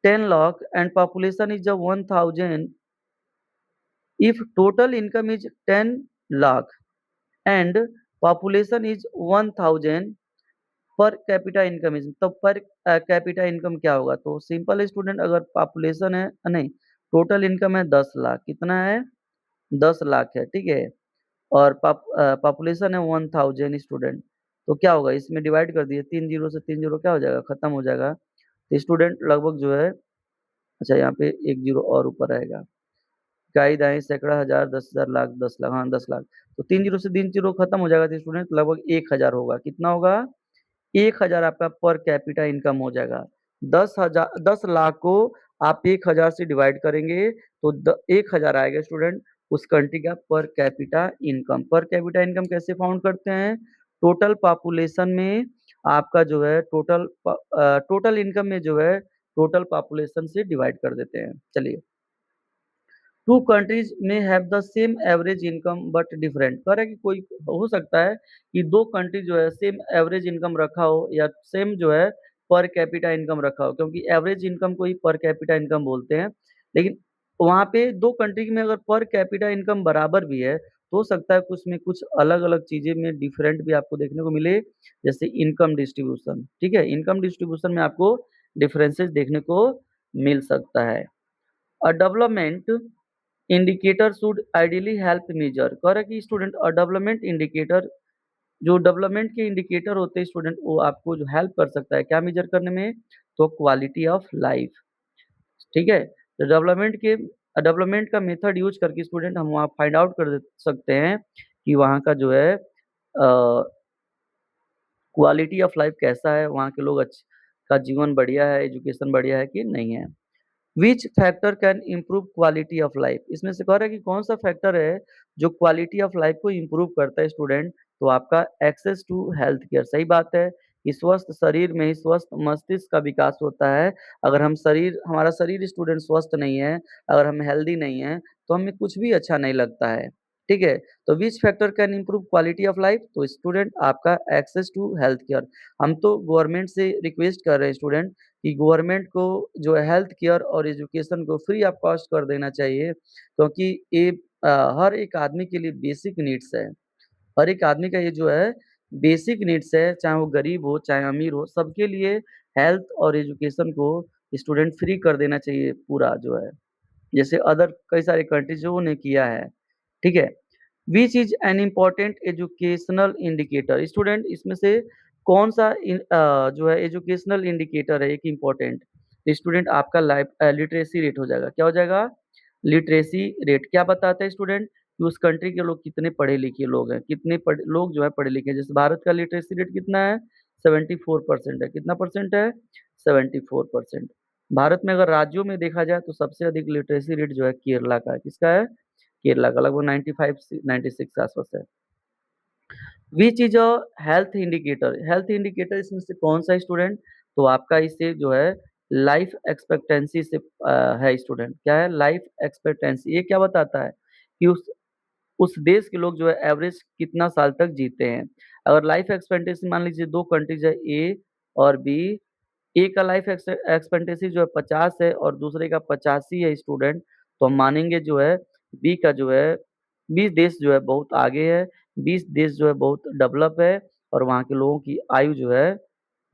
S1: 10 lakh and population is 1000, if total income is 10 lakh and population is 1000, पर कैपिटा इनकम इज, तो पर कैपिटा इनकम क्या होगा, तो सिंपल स्टूडेंट, अगर पॉपुलेशन है नहीं, टोटल इनकम है 10 लाख, कितना है 10 लाख है, ठीक है, और पॉपुलेशन है 1000 स्टूडेंट, तो क्या होगा, इसमें डिवाइड कर दिए, 3 जीरो से 3 जीरो क्या हो जाएगा, खत्म हो जाएगा, तो स्टूडेंट लगभग जो है, अच्छा यहाँ पे 1 जीरो और ऊपर आएगा, इकाई दाएं सैकड़ा हजार 10,000 लाख 10 लाख, हाँ 10 लाख, तो 3 जीरो से 3 जीरो खत्म हो जाएगा, तो स्टूडेंट लगभग 1,000 होगा, कितना होगा, 1,000 आपका पर कैपिटा इनकम हो जाएगा। 10 लाख को आप 1,000 से डिवाइड करेंगे तो 1,000 आएगा स्टूडेंट उस कंट्री का पर कैपिटा इनकम। पर कैपिटा इनकम कैसे फाउंड करते हैं, टोटल पॉपुलेशन में आपका जो है टोटल इनकम में जो है टोटल पॉपुलेशन से डिवाइड कर देते हैं। चलिए, टू कंट्रीज में have the same average income but different, कह रहा है कि कोई हो सकता है कि दो कंट्री जो है सेम एवरेज इनकम रखा हो या सेम जो है पर कैपिटा इनकम रखा हो, क्योंकि एवरेज इनकम को ही पर कैपिटा इनकम बोलते हैं, लेकिन वहाँ पे दो कंट्री में अगर पर कैपिटा इनकम बराबर भी है तो हो सकता है कुछ में कुछ अलग अलग चीजें में डिफरेंट भी आपको देखने को मिले, जैसे इनकम डिस्ट्रीब्यूशन। ठीक है, इनकम डिस्ट्रीब्यूशन में आपको डिफरेंसेस देखने को मिल सकता है। A development indicator should ideally help measure, कह रहा है कि स्टूडेंट और डेवलपमेंट इंडिकेटर, जो डेवलपमेंट के इंडिकेटर होते हैं स्टूडेंट, वो आपको जो हेल्प कर सकता है क्या मेजर करने में, तो क्वालिटी ऑफ लाइफ। ठीक है, तो डेवलपमेंट का मेथड यूज करके स्टूडेंट हम वहाँ फाइंड आउट कर सकते हैं कि वहाँ का जो है क्वालिटी ऑफ लाइफ कैसा है, वहाँ के लोग का जीवन बढ़िया है, एजुकेशन बढ़िया है कि नहीं है। Which factor can improve quality of life, इसमें से कह रहा है कि कौन सा फैक्टर है जो क्वालिटी ऑफ लाइफ को इम्प्रूव करता है स्टूडेंट, तो आपका एक्सेस टू हेल्थ केयर। सही बात है, कि स्वस्थ शरीर में ही स्वस्थ मस्तिष्क का विकास होता है। अगर हमारा शरीर स्टूडेंट स्वस्थ नहीं है, अगर हम हेल्दी नहीं है, तो हमें कुछ भी अच्छा नहीं लगता है। ठीक है, तो which factor can improve quality of life, तो स्टूडेंट आपका एक्सेस टू हेल्थ केयर। हम तो गवर्नमेंट से रिक्वेस्ट कर रहे हैं स्टूडेंट कि गवर्नमेंट को जो है हेल्थ केयर और एजुकेशन को फ्री ऑफ कॉस्ट कर देना चाहिए, क्योंकि ये हर एक आदमी के लिए बेसिक नीड्स है। हर एक आदमी का ये जो है बेसिक नीड्स है, चाहे वो गरीब हो चाहे अमीर हो, सबके लिए हेल्थ और एजुकेशन को स्टूडेंट फ्री कर देना चाहिए पूरा जो है, जैसे अदर कई सारे कंट्रीज़ों ने किया है, ठीक है? Which is an important educational indicator student इसमें से कौन-सा जो है एजुकेशनल इंडिकेटर है एक इम्पोर्टेंट? स्टूडेंट आपका लिटरेसी रेट हो जाएगा, क्या हो जाएगा? लिटरेसी रेट क्या बताता है स्टूडेंट? कि उस कंट्री के लोग कितने पढ़े-लिखे लोग हैं, कितने लोग जो है पढ़े-लिखे हैं। जैसे भारत का लिटरेसी रेट कितना है? 74% है, कितना परसेंट है? 74%। भारत में अगर राज्यों में देखा जाए तो सबसे अधिक लिटरेसी रेट जो है केरला का है, किसका है? केरला का लगभग 95 से 96 के आस-पास है। Which is a health indicator इसमें से कौन-सा है स्टूडेंट? तो आपका इससे जो है लाइफ एक्सपेक्टेंसी से है स्टूडेंट, क्या है? लाइफ एक्सपेक्टेंसी ये क्या बताता है? कि उस देश के लोग जो है एवरेज कितना साल तक जीते हैं। अगर लाइफ एक्सपेक्टेंसी मान लीजिए 2 कंट्रीज़ है ए और बी, ए का लाइफ एक्सपेक्टेंसी जो है 50 है और दूसरे का 85 है स्टूडेंट, तो हम मानेंगे जो है बी का जो है 20 देश जो है बहुत आगे है, 20 देश जो है बहुत डेवलप है और वहाँ के लोगों की आयु जो है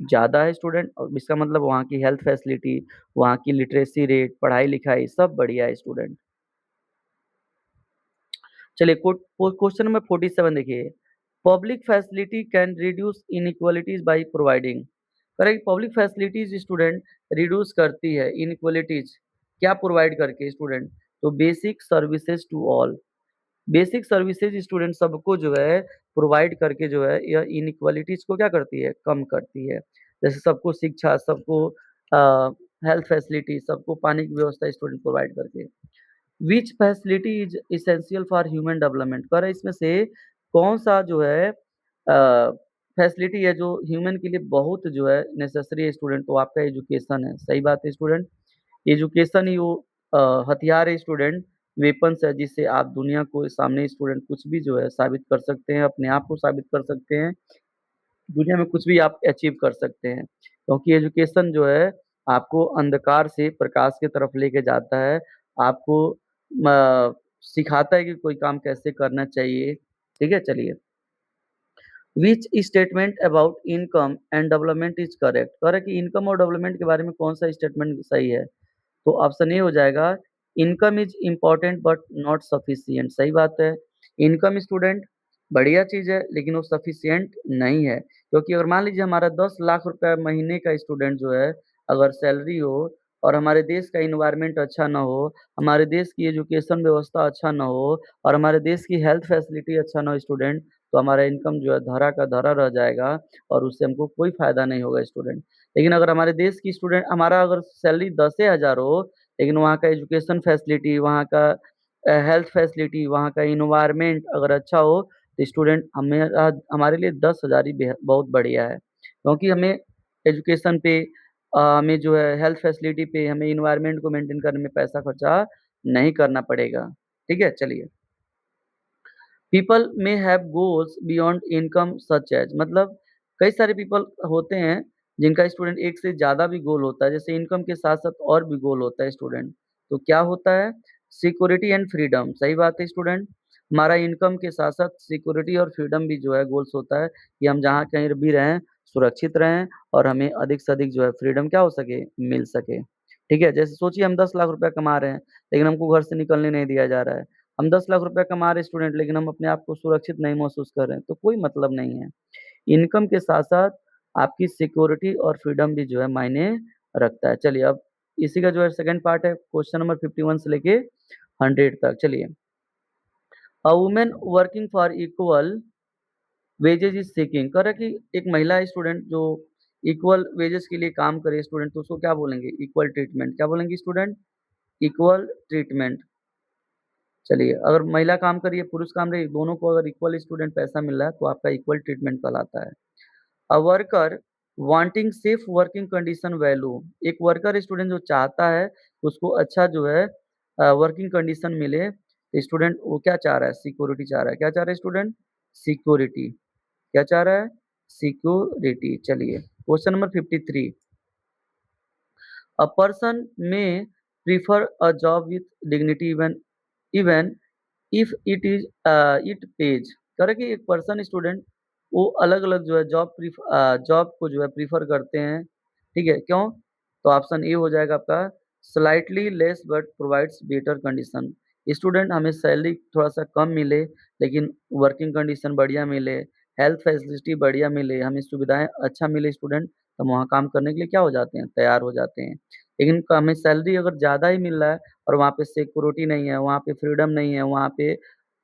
S1: ज़्यादा है स्टूडेंट और इसका मतलब वहाँ की हेल्थ फैसिलिटी, वहाँ की लिटरेसी रेट, पढ़ाई-लिखाई सब बढ़िया है स्टूडेंट। चलिए क्वेश्चन नंबर 47 देखिए, public facility can reduce inequalities by providing correct public facilities student reduce करती है इनइक्वालिटीज़ क्या प्रोवाइड करके स्टूडेंट? तो basic services to all basic services student सबको जो है प्रोवाइड करके जो है यह इनइक्वालिटीज़ को क्या करती है? कम करती है। जैसे सबको शिक्षा, सबको हेल्थ फैसिलिटी, सबको पानी की व्यवस्था स्टूडेंट प्रोवाइड करके। Which facility is essential for human development? कह रहा है इसमें से कौन-सा जो है फैसिलिटी है जो ह्यूमन के लिए बहुत जो है नेसेसरी है स्टूडेंट तो आपका एजुकेशन है। सही बात है स्टूडेंट। एजुकेशन ही वो हथियार है स्टूडेंट, वेपन्स है जिससे आप दुनिया को सामने स्टूडेंट कुछ भी जो है साबित कर सकते हैं, अपने आप को साबित कर सकते हैं। दुनिया में कुछ भी आप अचीव कर सकते हैं। क्योंकि एजुकेशन जो है आपको अंधकार से प्रकाश की तरफ लेके जाता है। आपको सिखाता है कि कोई काम कैसे करना चाहिए। ठीक है? चलिए। Which statement about income and development is correct? कह रहा है कि इनकम और डेवलपमेंट के बारे में कौन-सा स्टेटमेंट सही है? तो ऑप्शन ए हो जाएगा income is important but not sufficient सही बात है। इनकम स्टूडेंट बढ़िया चीज़ है लेकिन वो सफिशिएंट नहीं है। क्योंकि अगर मान लीजिए हमारा 10 लाख रुपए महीने का स्टूडेंट जो है अगर सैलरी हो और हमारे देश का एनवायरनमेंट अच्छा ना हो, हमारे देश की एजुकेशन व्यवस्था अच्छा ना हो और हमारे देश की हेल्थ फैसिलिटी अच्छा ना हो स्टूडेंट, तो हमारा इनकम जो है धरा का धरा रह जाएगा और उससे हमको कोई फ़ायदा नहीं होगा स्टूडेंट। लेकिन अगर हमारे देश की स्टूडेंट हमारा अगर सैलरी 10 हज़ार हो, लेकिन वहाँ का एजुकेशन फैसिलिटी, वहाँ का हेल्थ फैसिलिटी, वहाँ का एनवायरनमेंट अगर अच्छा हो, तो स्टूडेंट हमारे लिए 10,000 ही बहुत बढ़िया है। क्योंकि हमें एजुकेशन पे हमें जो है हेल्थ फैसिलिटी पे, हमें एनवायरनमेंट को मेंटेन करने में पैसा खर्चा नहीं करना पड़ेगा। ठीक है? चलिए। People may have goals beyond income such as मतलब कई सारे पीपल होते हैं, जिनका स्टूडेंट एक से ज़्यादा भी गोल होता है, जैसे इनकम के साथ-साथ और भी गोल होता है स्टूडेंट। तो क्या होता है? सिक्योरिटी एंड फ्रीडम, सही बात है स्टूडेंट। हमारा इनकम के साथ-साथ सिक्योरिटी और फ्रीडम भी जो है गोल्स होता है, कि हम जहाँ कहीं भी रहें, सुरक्षित रहें और हमें अधिक से अधिक जो है फ्रीडम क्या हो सके? मिल सके। ठीक है? जैसे सोचिए हम 10 लाख रुपया कमा रहे हैं, लेकिन हमको घर से निकलने नहीं दिया जा रहा है। हम 10 लाख रुपए कमा रहे स्टूडेंट लेकिन हम अपने आप को सुरक्षित नहीं महसूस कर रहे हैं, तो कोई मतलब नहीं है। इनकम के साथ-साथ आपकी सिक्योरिटी और फ्रीडम भी जो है मायने रखता है। चलिए अब इसी का जो है सेकंड पार्ट है क्वेश्चन नंबर 51 से लेके 100 तक चलिए। A woman working for equal wages is seeking कह रहा है कि एक महिला स्टूडेंट जो इक्वल वेजेस के लिए काम करे स्टूडेंट तो उसको क्या बोलेंगे? Equal treatment. क्या बोलेंगे स्टूडेंट? Equal treatment. चलिए, अगर महिला काम कर रही है, पुरुष काम रही है, दोनों को अगर इक्वल स्टूडेंट पैसा मिल रहा है, तो आपका इक्वल ट्रीटमेंट कहलाता है। A worker wanting safe working condition value एक वर्कर स्टूडेंट जो चाहता है, उसको अच्छा जो है वर्किंग कंडीशन मिले, स्टूडेंट वो क्या चाह रहा है? सिक्योरिटी चाह रहा है। क्या चाह रहा है स्टूडेंट? सिक्योरिटी। क्या चाह रहा है? सिक्योरिटी। चलिए, question number 53 A person may prefer a job with dignity even if it pays कह रहा है कि एक पर्सन स्टूडेंट वो अलग-अलग जो है जॉब को जो है प्रेफ़र करते हैं, ठीक है? क्यों? तो ऑप्शन ए हो जाएगा आपका slightly less but provides better condition. Student हमें सैलरी थोड़ा सा कम मिले लेकिन वर्किंग कंडीशन बढ़िया मिले, हेल्थ फैसिलिटी बढ़िया मिले, हमें सुविधाएं अच्छा मिले स्टूडेंट, तो हम वहाँ काम करने के लिए क्या हो जाते हैं, तैयार हो जाते हैं। लेकिन हमें सैलरी अगर ज़्यादा ही मिल रहा है और वहाँ पे सिक्योरिटी नहीं है, वहाँ पे फ्रीडम नहीं है, वहाँ पे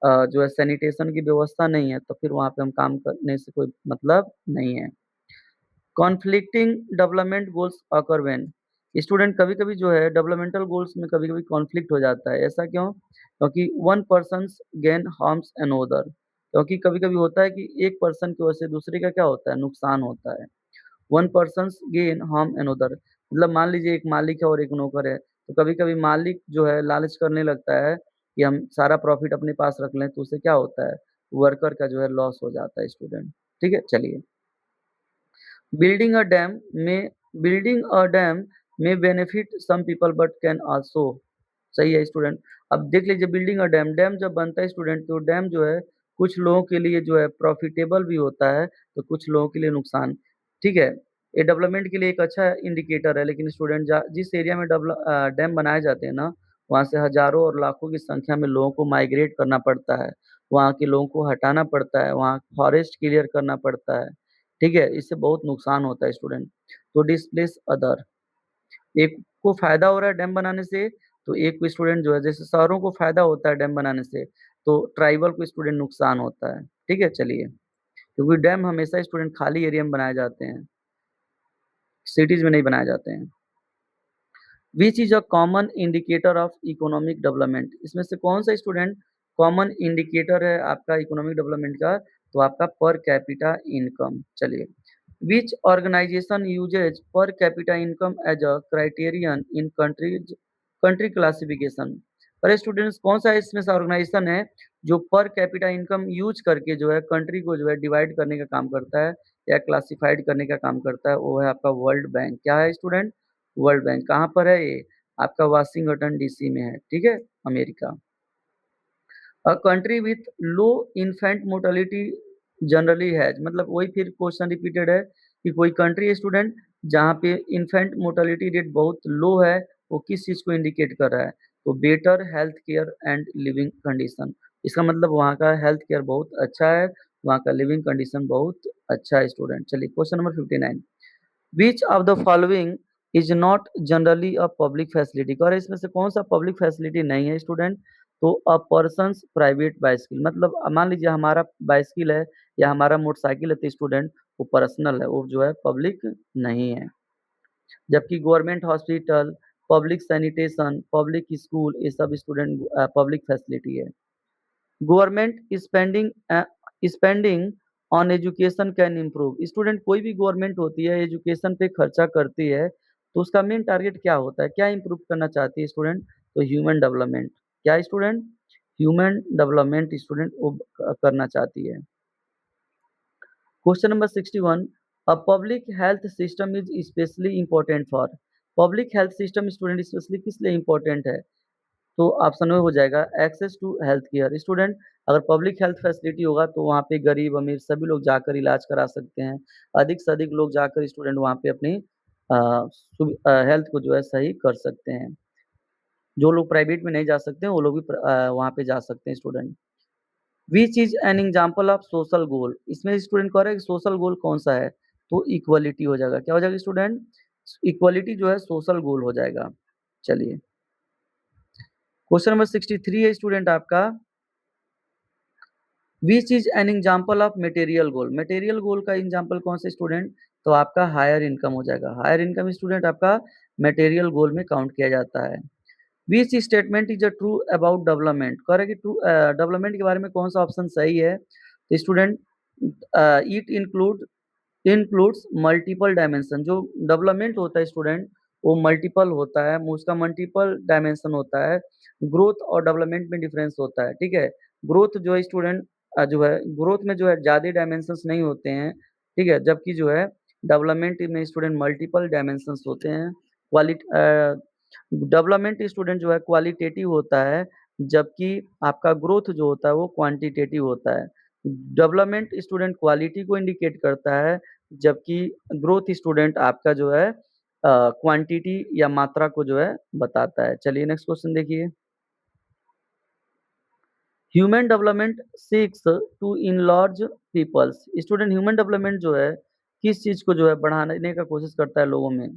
S1: जो है सैनिटेशन की व्यवस्था नहीं है, तो फिर वहाँ पे हम काम करने से कोई मतलब नहीं है। Conflicting development goals occur when, student कभी-कभी जो है डेवलपमेंटल गोल्स में कभी-कभी कॉन्फ्लिक्ट हो जाता है, ऐसा क्यों? क्योंकि one persons gain harms another, क्योंकि कभी-कभी होता है कि एक पर्सन की वजह से दूसरे का क्या होता है, नुकसान होता है। One persons gain harm another, मतलब मान लीजिए एक मालिक है और एक नौकर है, तो कभी-कभी मालिक जो है लालच करने लगता है कि हम सारा प्रॉफिट अपने पास रख लें, तो उससे क्या होता है, वर्कर का जो है लॉस हो जाता है स्टूडेंट। ठीक है? चलिए। बिल्डिंग अ डैम में बिल्डिंग अ डैम में benefit some people but can also, सही है स्टूडेंट। अब देख लीजिए बिल्डिंग अ डैम, डैम जब बनता है स्टूडेंट तो डैम जो है कुछ लोगों के लिए जो है प्रॉफिटेबल भी होता है, तो कुछ लोगों के लिए नुकसान। ठीक है? ये डेवलपमेंट के लिए एक अच्छा इंडिकेटर है, लेकिन स्टूडेंट जिस एरिया में डैम बनाए जाते हैं ना, वहाँ से हज़ारों और लाखों की संख्या में लोगों को माइग्रेट करना पड़ता है। वहाँ के लोगों को हटाना पड़ता है, वहाँ फॉरेस्ट क्लियर करना पड़ता है। ठीक है? इससे बहुत नुकसान होता है स्टूडेंट। तो डिस्प्लेस अदर, एक को फ़ायदा हो रहा है डैम बनाने से, तो एक को स्टूडेंट जो है जैसे शहरों को फ़ायदा होता है डैम बनाने से, तो ट्राइबल को स्टूडेंट नुकसान होता है। ठीक है? चलिए, क्योंकि डैम हमेशा स्टूडेंट खाली एरिया में बनाए जाते हैं, सिटीज़ में नहीं बनाए जाते हैं। Which is a common indicator of economic development, इसमें से कौन-सा स्टूडेंट कॉमन इंडिकेटर है आपका इकोनॉमिक डेवलपमेंट का? तो आपका पर कैपिटा इनकम। चलिए, which organization uses per capita income as a criterion in country classification? अरे स्टूडेंट्स कौन-सा इसमें से ऑर्गनाइजेशन है जो पर कैपिटा इनकम यूज़ करके जो है कंट्री को जो है डिवाइड करने का काम करता है या क्लासिफाइड करने का काम करता है? वो है आपका वर्ल्ड बैंक। क्या है स्टूडेंट? World bank. कहाँ पर है ये? आपका वाशिंगटन डीसी में है, ठीक है? America. A country with low infant mortality generally has, मतलब वही फिर क्वेश्चन रिपीटेड है कि कोई कंट्री है स्टूडेंट जहाँ पे इन्फेंट मोर्टेलिटी रेट बहुत लो है, वो किस चीज़ को इंडिकेट कर रहा है? तो better health care and living condition. इसका मतलब वहाँ का हेल्थ केयर बहुत अच्छा है, वहाँ का लिविंग कंडीशन बहुत अच्छा है स्टूडेंट। चलिए question number 59, which of the following is not generally a public facility, और इसमें से कौन सा पब्लिक फैसिलिटी नहीं है स्टूडेंट? तो अ पर्सन्स प्राइवेट बाइसिकल, मतलब मान लीजिए हमारा बाइसिकल है या हमारा मोटरसाइकिल है तो स्टूडेंट वो पर्सनल है, वो जो है पब्लिक नहीं है। जबकि government hospital, public sanitation, public school ये सब स्टूडेंट पब्लिक फैसिलिटी है। Government spending on education can improve, student कोई भी गवर्नमेंट होती है एजुकेशन पे खर्चा करती है, तो उसका मेन टारगेट क्या होता है, क्या इम्प्रूव करना चाहती है स्टूडेंट? तो ह्यूमन डेवलपमेंट। क्या स्टूडेंट? ह्यूमन डेवलपमेंट स्टूडेंट वो करना चाहती है। Question number 61, a public health system is specially important for, public health system student specially किस लिए इम्पोर्टेंट है? तो ऑप्शन में हो जाएगा access to health care. Student अगर पब्लिक हेल्थ फैसिलिटी होगा तो वहाँ पे गरीब अमीर सभी लोग जाकर इलाज करा सकते हैं। अधिक से अधिक लोग जाकर स्टूडेंट वहाँ पे अपनी हेल्थ को जो है सही कर सकते हैं। जो लोग प्राइवेट में नहीं जा सकते हैं वो लोग भी वहाँ पे जा सकते हैं student. Which is an example of social goal, इसमें स्टूडेंट कह रहा है कि सोशल गोल कौन-सा है? तो इक्वालिटी हो जाएगा। क्या हो जाएगा स्टूडेंट? इक्वालिटी जो है सोशल गोल हो जाएगा। चलिए, क्वेश्चन नंबर 63 है स्टूडेंट आपका, which is an example of material goal, material goal का एग्जांपल कौन सा स्टूडेंट? तो आपका हायर इनकम हो जाएगा। हायर इनकम स्टूडेंट आपका मटेरियल गोल में काउंट किया जाता है। Which statement is a true about development, कह रहा है कि ट्रू डेवलपमेंट के बारे में कौन सा ऑप्शन सही है? तो student it includes multiple dimension, जो डेवलपमेंट होता है स्टूडेंट वो मल्टीपल होता है, उसका मल्टीपल डायमेंशन होता है। ग्रोथ और डेवलपमेंट में डिफरेंस होता है, ठीक है? ग्रोथ जो है स्टूडेंट जो है ग्रोथ में जो है ज़्यादा डायमेंशंस नहीं होते हैं, ठीक है? जबकि जो है डेवलपमेंट में स्टूडेंट मल्टीपल डायमेंशंस होते हैं। डेवलपमेंट स्टूडेंट जो है क्वालिटेटिव होता है, जबकि आपका ग्रोथ जो होता है वो क्वांटिटेटिव होता है। डेवलपमेंट स्टूडेंट क्वालिटी को इंडिकेट करता है, जबकि ग्रोथ स्टूडेंट आपका जो है क्वांटिटी या मात्रा को जो है बताता है। चलिए नेक्स्ट क्वेश्चन देखिए। Human development seeks to enlarge people's. Student human development जो है किस चीज को जो है बढ़ाने का कोशिश करता है लोगों में?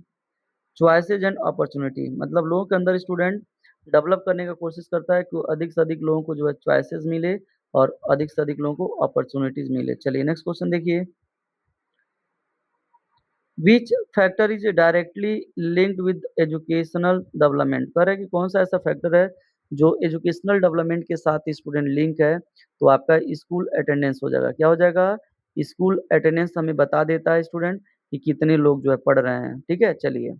S1: चॉइसेज एंड अपॉर्चुनिटी, मतलब लोगों के अंदर स्टूडेंट डेवलप करने का कोशिश करता है कि अधिक से अधिक लोगों को जो है चॉइसेस मिले और अधिक से अधिक लोगों को अपॉर्चुनिटीज मिले। चलिए नेक्स्ट क्वेश्चन देखिए। Which factor is directly linked with educational development? कह रहे हैं कि कौन सा ऐसा फैक्टर है जो एजुकेशनल डेवलपमेंट के साथ स्टूडेंट लिंक है? तो आपका स्कूल अटेंडेंस हो जाएगा। क्या हो जाएगा? स्कूल अटेंडेंस हमें बता देता है स्टूडेंट कि कितने लोग जो है पढ़ रहे हैं। ठीक है, चलिए।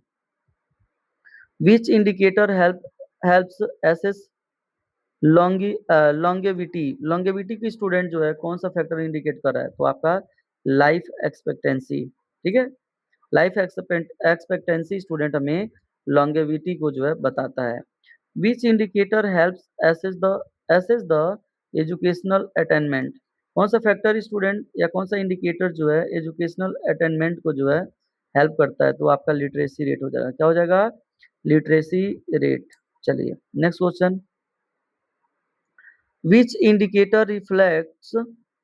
S1: Which indicator helps assess longevity? Longevity की स्टूडेंट जो है कौन सा फैक्टर इंडिकेट कर रहा है? तो आपका लाइफ एक्सपेक्टेंसी। ठीक है, लाइफ एक्सपेक्टेंसी स्टूडेंट हमें लॉन्गेविटी को जो है बताता है। Which indicator helps assess the educational attainment? कौन सा फैक्टर स्टूडेंट या कौन सा इंडिकेटर जो है एजुकेशनल अटेनमेंट को जो है हेल्प करता है? तो आपका लिटरेसी रेट हो जाएगा। क्या हो जाएगा? Literacy rate. चलिए next question. Which indicator reflects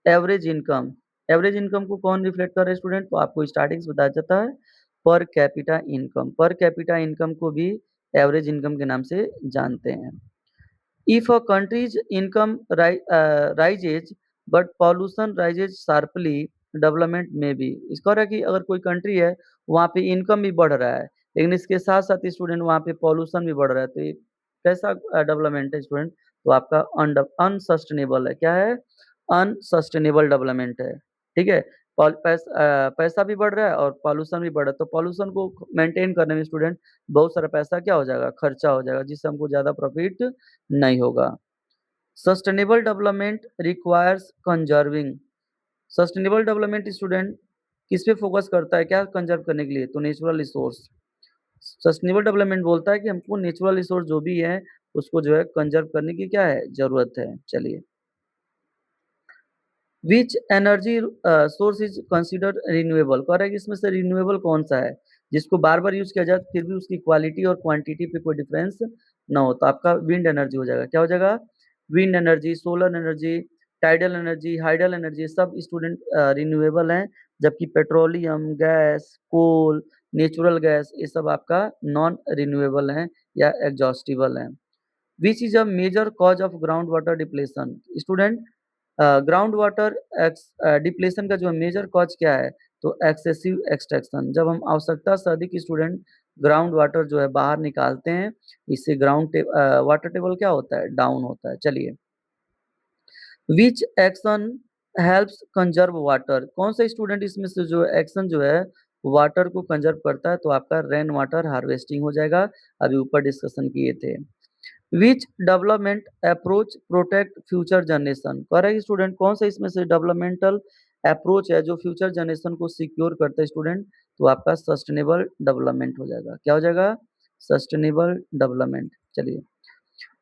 S1: average income? Average income को कौन रिफ्लेक्ट कर रहा है स्टूडेंट? तो आपको स्टार्टिंग से बताया जाता है पर कैपिटा इनकम। पर कैपिटा इनकम को भी एवरेज इनकम के नाम से जानते हैं। If a country's income rises but pollution rises sharply, development may be। इसका है कि अगर कोई कंट्री है वहाँ पे इनकम भी बढ़ रहा है लेकिन इसके साथ साथ स्टूडेंट वहाँ पे पॉल्यूशन भी बढ़ रहा है, तो ये कैसा डेवलपमेंट है स्टूडेंट? तो आपका अनसस्टेनेबल है। क्या है? अनसस्टेनेबल डेवलपमेंट है। ठीक है, पैसा भी बढ़ रहा है और पॉल्यूशन भी बढ़ रहा है, तो पॉल्यूशन को मेंटेन करने में स्टूडेंट बहुत सारा पैसा क्या हो जाएगा? खर्चा हो जाएगा, जिससे हमको ज्यादा प्रॉफिट नहीं होगा। Sustainable development requires conserving. Sustainable development student किस पे फोकस करता है क्या कंजर्व करने के लिए? तो नेचुरल रिसोर्स। सस्टेनेबल डेवलपमेंट बोलता है कि हमको नेचुरल रिसोर्स जो भी है उसको जो है कंजर्व करने की क्या है? जरूरत है। चलिए। Which energy source is considered renewable? कह रहा है कि इसमें से रिन्यूएबल कौन सा है जिसको बार बार यूज किया जाए फिर भी उसकी क्वालिटी और क्वांटिटी पे कोई डिफरेंस ना हो? तो आपका विंड एनर्जी हो जाएगा। क्या हो जाएगा? Wind energy, solar energy, tidal energy, hydel energy, सब स्टूडेंट रिन्यूएबल हैं, जबकि petroleum gas, coal, natural gas ये सब आपका नॉन रिन्यूएबल हैं या एग्जॉस्टिबल हैं। Which is a major cause of ground water depletion? Student ground water depletion का जो मेजर कॉज क्या है? तो एक्सेसिव एक्सट्रैक्शन। जब हम आवश्यकता से अधिक स्टूडेंट ग्राउंड वाटर जो है बाहर निकालते हैं, इससे वाटर टेबल क्या होता है? डाउन होता है। चलिए। विच एक्शन हेल्प्स कंजर्व वाटर? कौन सा स्टूडेंट इसमें से जो एक्शन जो है वाटर को कंजर्व करता है? तो आपका रेन वाटर हार्वेस्टिंग हो जाएगा, अभी ऊपर डिस्कशन किए थे। विच development approach protect future generation? कह रहा है स्टूडेंट कौन सा इसमें से डेवलपमेंटल अप्रोच है जो फ्यूचर जनरेशन को सिक्योर करता है स्टूडेंट? तो आपका सस्टेनेबल डेवलपमेंट हो जाएगा। क्या हो जाएगा? Sustainable development. चलिए।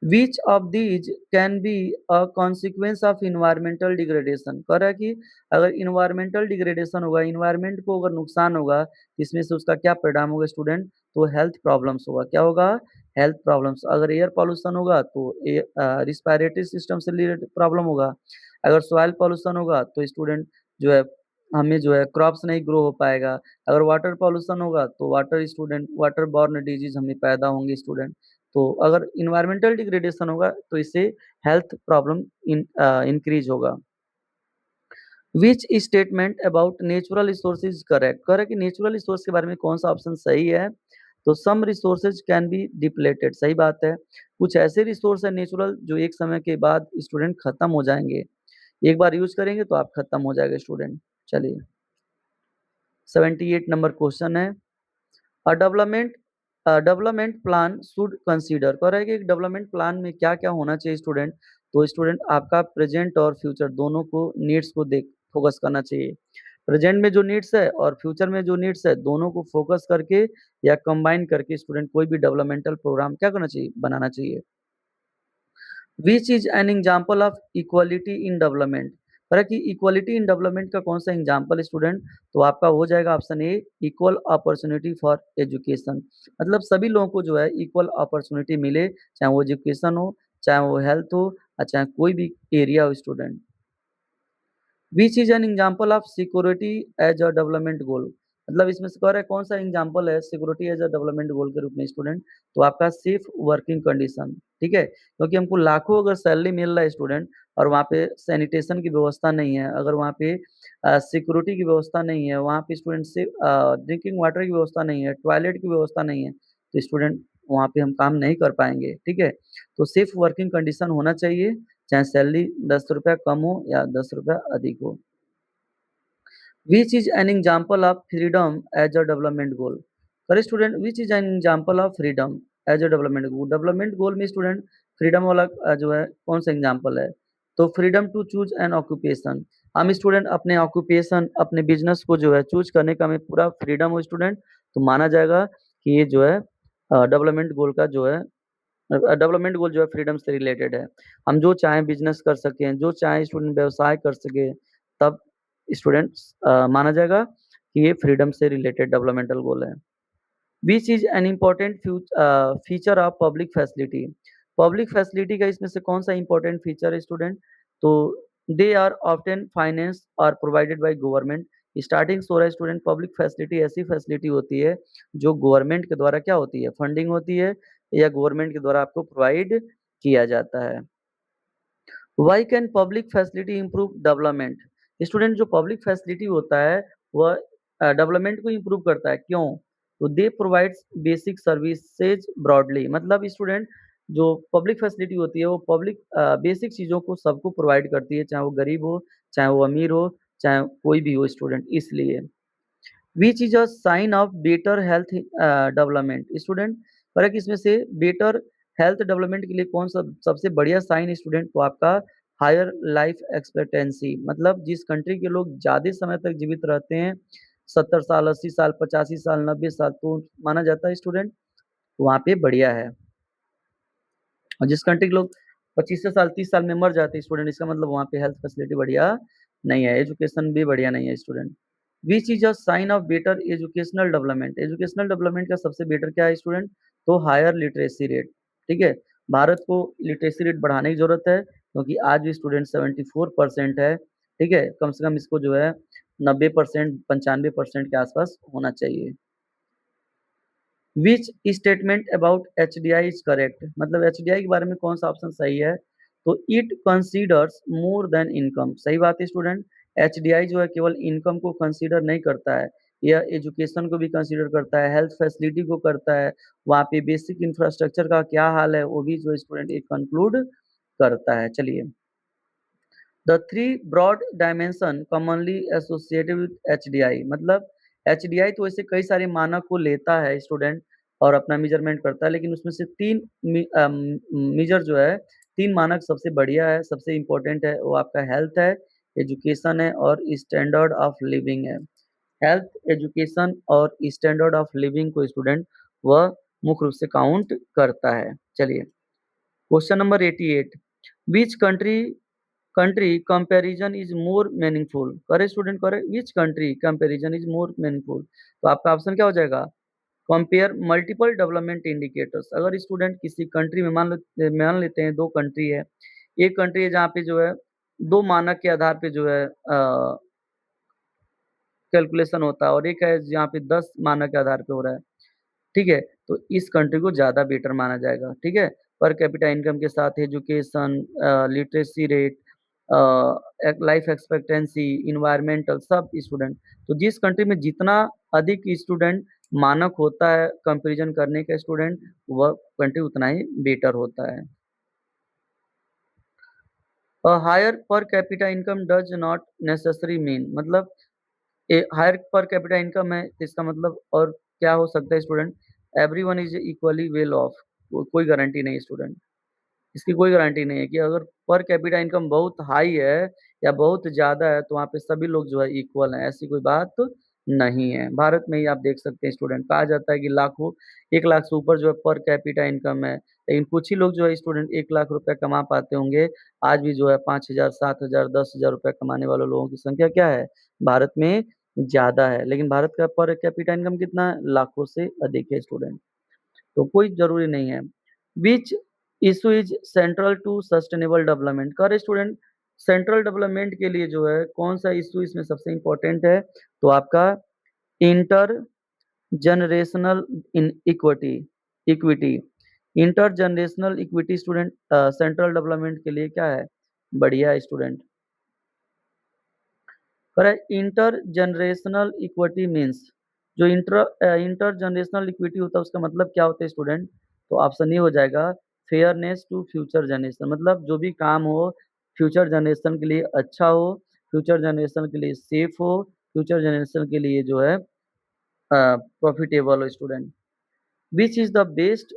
S1: Which of these can be a consequence of environmental degradation? कह रहा है कि अगर इन्वायरमेंटल डिग्रेडेशन होगा, इन्वायरमेंट को अगर नुकसान होगा, इसमें से उसका क्या परिणाम होगा स्टूडेंट? तो हेल्थ प्रॉब्लम्स होगा। क्या होगा? Health problems. अगर एयर पॉल्यूशन होगा तो रिस्पायरेटरी सिस्टम से रिलेटेड प्रॉब्लम होगा। अगर सॉइल पॉल्यूशन होगा तो स्टूडेंट जो है हमें जो है क्रॉप्स नहीं ग्रो हो पाएगा। अगर वाटर पॉल्यूशन होगा तो वाटर बॉर्न डिजीज हमें पैदा होंगे स्टूडेंट। तो अगर इन्वायरमेंटल डिग्रेडेशन होगा तो इससे हेल्थ प्रॉब्लम इंक्रीज होगा। Which statement about natural resources correct? कह रहा है कि नेचुरल रिसोर्स के बारे में कौन सा ऑप्शन सही है? तो सम रिसोर्सेज कैन बी डिप्लेटेड। सही बात है, कुछ ऐसे रिसोर्स है नेचुरल जो एक समय के बाद स्टूडेंट खत्म हो जाएंगे, एक बार यूज करेंगे तो आप खत्म हो जाएगा स्टूडेंट। चलिए। 78 नंबर क्वेश्चन है। Development development plan should consider. कह रहा है कि डेवलपमेंट प्लान में क्या क्या होना चाहिए स्टूडेंट? तो स्टूडेंट आपका प्रेजेंट और फ्यूचर दोनों को नीड्स को देख फोकस करना चाहिए। प्रेजेंट में जो नीड्स है और फ्यूचर में जो नीड्स है दोनों को फोकस करके या कंबाइन करके स्टूडेंट कोई भी डेवलपमेंटल प्रोग्राम क्या करना चाहिए? बनाना चाहिए। विच is an example of equality in development? कह रहा है कि इक्वालिटी इन डेवलपमेंट का कौन सा एग्जाम्पल स्टूडेंट, तो आपका हो जाएगा option A equal opportunity for education. मतलब सभी लोगों को जो है इक्वल अपॉर्चुनिटी मिले, चाहे वो एजुकेशन हो, चाहे वो हेल्थ हो, चाहे कोई भी एरिया हो student. Which is an example of security as a development goal. मतलब इसमें से कह रहा है कौन सा एग्जाम्पल है security as a development goal के रूप में स्टूडेंट, तो आपका सेफ वर्किंग कंडीशन। ठीक है, क्योंकि हमको लाखों अगर सैलरी मिल रहा है स्टूडेंट और वहाँ पे सैनिटेशन की व्यवस्था नहीं है, अगर वहाँ पे सिक्योरिटी की व्यवस्था नहीं है, वहाँ पे स्टूडेंट से ड्रिंकिंग वाटर की व्यवस्था नहीं है, टॉयलेट की व्यवस्था नहीं है, तो स्टूडेंट वहाँ पे हम काम नहीं कर पाएंगे। ठीक है, तो सेफ वर्किंग कंडीशन होना चाहिए, चाहे सैलरी 10 रुपया कम हो या 10 रुपया अधिक हो। Which is an example of freedom as a development goal? करे student, which is an example of freedom as a development goal? Development goal में स्टूडेंट फ्रीडम वाला जो है कौन सा एग्जाम्पल है, तो freedom to choose an occupation. हम स्टूडेंट अपने ऑक्यूपेशन अपने बिजनेस को जो है चूज करने का हमें पूरा फ्रीडम हो स्टूडेंट, तो माना जाएगा कि ये जो है डेवलपमेंट गोल का जो है डेवलपमेंट गोल जो है फ्रीडम से रिलेटेड है। हम जो चाहें बिजनेस कर सकें, जो चाहें स्टूडेंट व्यवसाय कर सके, तब स्टूडेंट्स माना जाएगा कि ये फ्रीडम से रिलेटेड डेवलपमेंटल गोल है। विच is an important feature of public facility. Public facility का इसमें से कौन सा इंपॉर्टेंट फीचर है स्टूडेंट, तो they are often finance are provided by government. Starting से हो रहा है स्टूडेंट, पब्लिक फैसिलिटी ऐसी फैसिलिटी होती है जो गवर्नमेंट के द्वारा क्या होती है, फंडिंग होती है या गवर्नमेंट के द्वारा आपको प्रोवाइड किया जाता है। Why can public facility improve development. Student जो पब्लिक फैसिलिटी होता है वह डेवलपमेंट को इम्प्रूव करता है, क्यों, तो दे प्रोवाइड्स बेसिक सर्विसेज ब्रॉडली। मतलब स्टूडेंट जो पब्लिक फैसिलिटी होती है वो पब्लिक बेसिक चीज़ों को सबको प्रोवाइड करती है, चाहे वो गरीब हो, चाहे वो अमीर हो, चाहे कोई भी हो स्टूडेंट, इसलिए which is a sign of better health development. Student पर कि इसमें से बेटर हेल्थ डेवलपमेंट के लिए कौन सा सबसे बढ़िया साइन स्टूडेंट, तो आपका हायर लाइफ एक्सपेक्टेंसी। मतलब जिस कंट्री के लोग ज्यादा समय तक जीवित रहते हैं, 70 साल, 80 साल, 85 साल, 90 साल, तो माना जाता है स्टूडेंट वहाँ पे बढ़िया है। और जिस कंट्री के लोग 25 साल 30 साल में मर जाते हैं स्टूडेंट, इसका मतलब वहाँ पे हेल्थ फैसिलिटी बढ़िया नहीं है, एजुकेशन भी बढ़िया नहीं है student. Which is a sign of better educational development. Educational development का सबसे बेटर क्या है स्टूडेंट, तो हायर लिटरेसी रेट। ठीक है, भारत को लिटरेसी रेट बढ़ाने की जरूरत है, क्योंकि आज भी स्टूडेंट 74% है। ठीक है, कम से कम इसको जो है 90% 95% के आसपास होना चाहिए। Which statement about H D I is correct. मतलब एच डी आई के बारे में कौन सा ऑप्शन सही है, तो it considers more than income. सही बात है स्टूडेंट, एच डी आई जो है केवल इनकम को कंसीडर नहीं करता है, यह एजुकेशन को भी कंसीडर करता है, हेल्थ फैसिलिटी को करता है, वहाँ पे बेसिक इंफ्रास्ट्रक्चर का क्या हाल है वो भी जो स्टूडेंट एक कंक्लूड करता है। चलिए, the three broad dimension commonly associated with HDI. मतलब एचडीआई तो ऐसे कई सारे मानक को लेता है स्टूडेंट और अपना मेजरमेंट करता है, लेकिन उसमें से तीन मेजर जो है, तीन मानक सबसे बढ़िया है, सबसे इम्पोर्टेंट है, वो आपका हेल्थ है, एजुकेशन है और स्टैंडर्ड ऑफ लिविंग है। हेल्थ, एजुकेशन और स्टैंडर्ड ऑफ लिविंग को स्टूडेंट वह मुख्य रूप से काउंट करता है। चलिए, question number 88, which country comparison is more meaningful. करे स्टूडेंट, करे which country comparison is more meaningful, तो आपका ऑप्शन क्या हो जाएगा, कंपेयर मल्टीपल डेवलपमेंट इंडिकेटर्स। अगर स्टूडेंट किसी कंट्री में मान लेते हैं दो कंट्री है, एक कंट्री है जहाँ पे जो है दो मानक के आधार पे जो है कैलकुलेशन होता है, और एक है जहाँ पे 10 मानक के आधार पे हो रहा है। ठीक है, तो इस कंट्री को ज़्यादा बेटर माना जाएगा। ठीक है, पर कैपिटा इनकम के साथ education, literacy rate, life expectancy, environmental, सब स्टूडेंट, तो जिस कंट्री में जितना अधिक स्टूडेंट मानक होता है कंपैरिजन करने का स्टूडेंट, वह कंट्री उतना ही बेटर होता है। Higher per capita income does not necessary mean. मतलब हायर पर कैपिटा इनकम है तो इसका मतलब और क्या हो सकता है student, everyone is equally well off. कोई गारंटी नहीं स्टूडेंट, इसकी कोई गारंटी नहीं है कि अगर पर कैपिटा इनकम बहुत हाई है या बहुत ज़्यादा है तो वहाँ पे सभी लोग जो है इक्वल हैं, ऐसी कोई बात नहीं है। भारत में ही आप देख सकते हैं स्टूडेंट, कहा जाता है कि लाखों 1 लाख से ऊपर जो है पर कैपिटा इनकम है। लेकिन कुछ ही लोग जो है स्टूडेंट 1 लाख रुपए कमा पाते होंगे। आज भी जो है 5,000, 7,000, 10,000 रुपए कमाने वाले लोगों की संख्या क्या है? भारत में ज़्यादा है। लेकिन भारत का पर कैपिटा इनकम कितना है? लाखों से अधिक है स्टूडेंट। तो कोई ज़रूरी नहीं है। Which issue is central to sustainable development? कह रहे स्टूडेंट सेंट्रल डेवलपमेंट के लिए जो है कौन-सा इश्यू इसमें सबसे इम्पोर्टेंट है? तो आपका inter generational in equity. Inter generational equity student central development के लिए क्या है? बढ़िया है स्टूडेंट। पर इंटर जनरेशनल इक्विटी मीन्स जो इंटर जनरेशनल इक्विटी होता है उसका मतलब क्या होता है स्टूडेंट? तो ऑप्शन ए हो जाएगा फेयरनेस टू फ्यूचर जनरेशन। मतलब जो भी काम हो फ्यूचर जनरेशन के लिए अच्छा हो, फ्यूचर जनरेशन के लिए सेफ हो, फ्यूचर जनरेशन के लिए जो है प्रॉफिटेबल हो student. Which is the best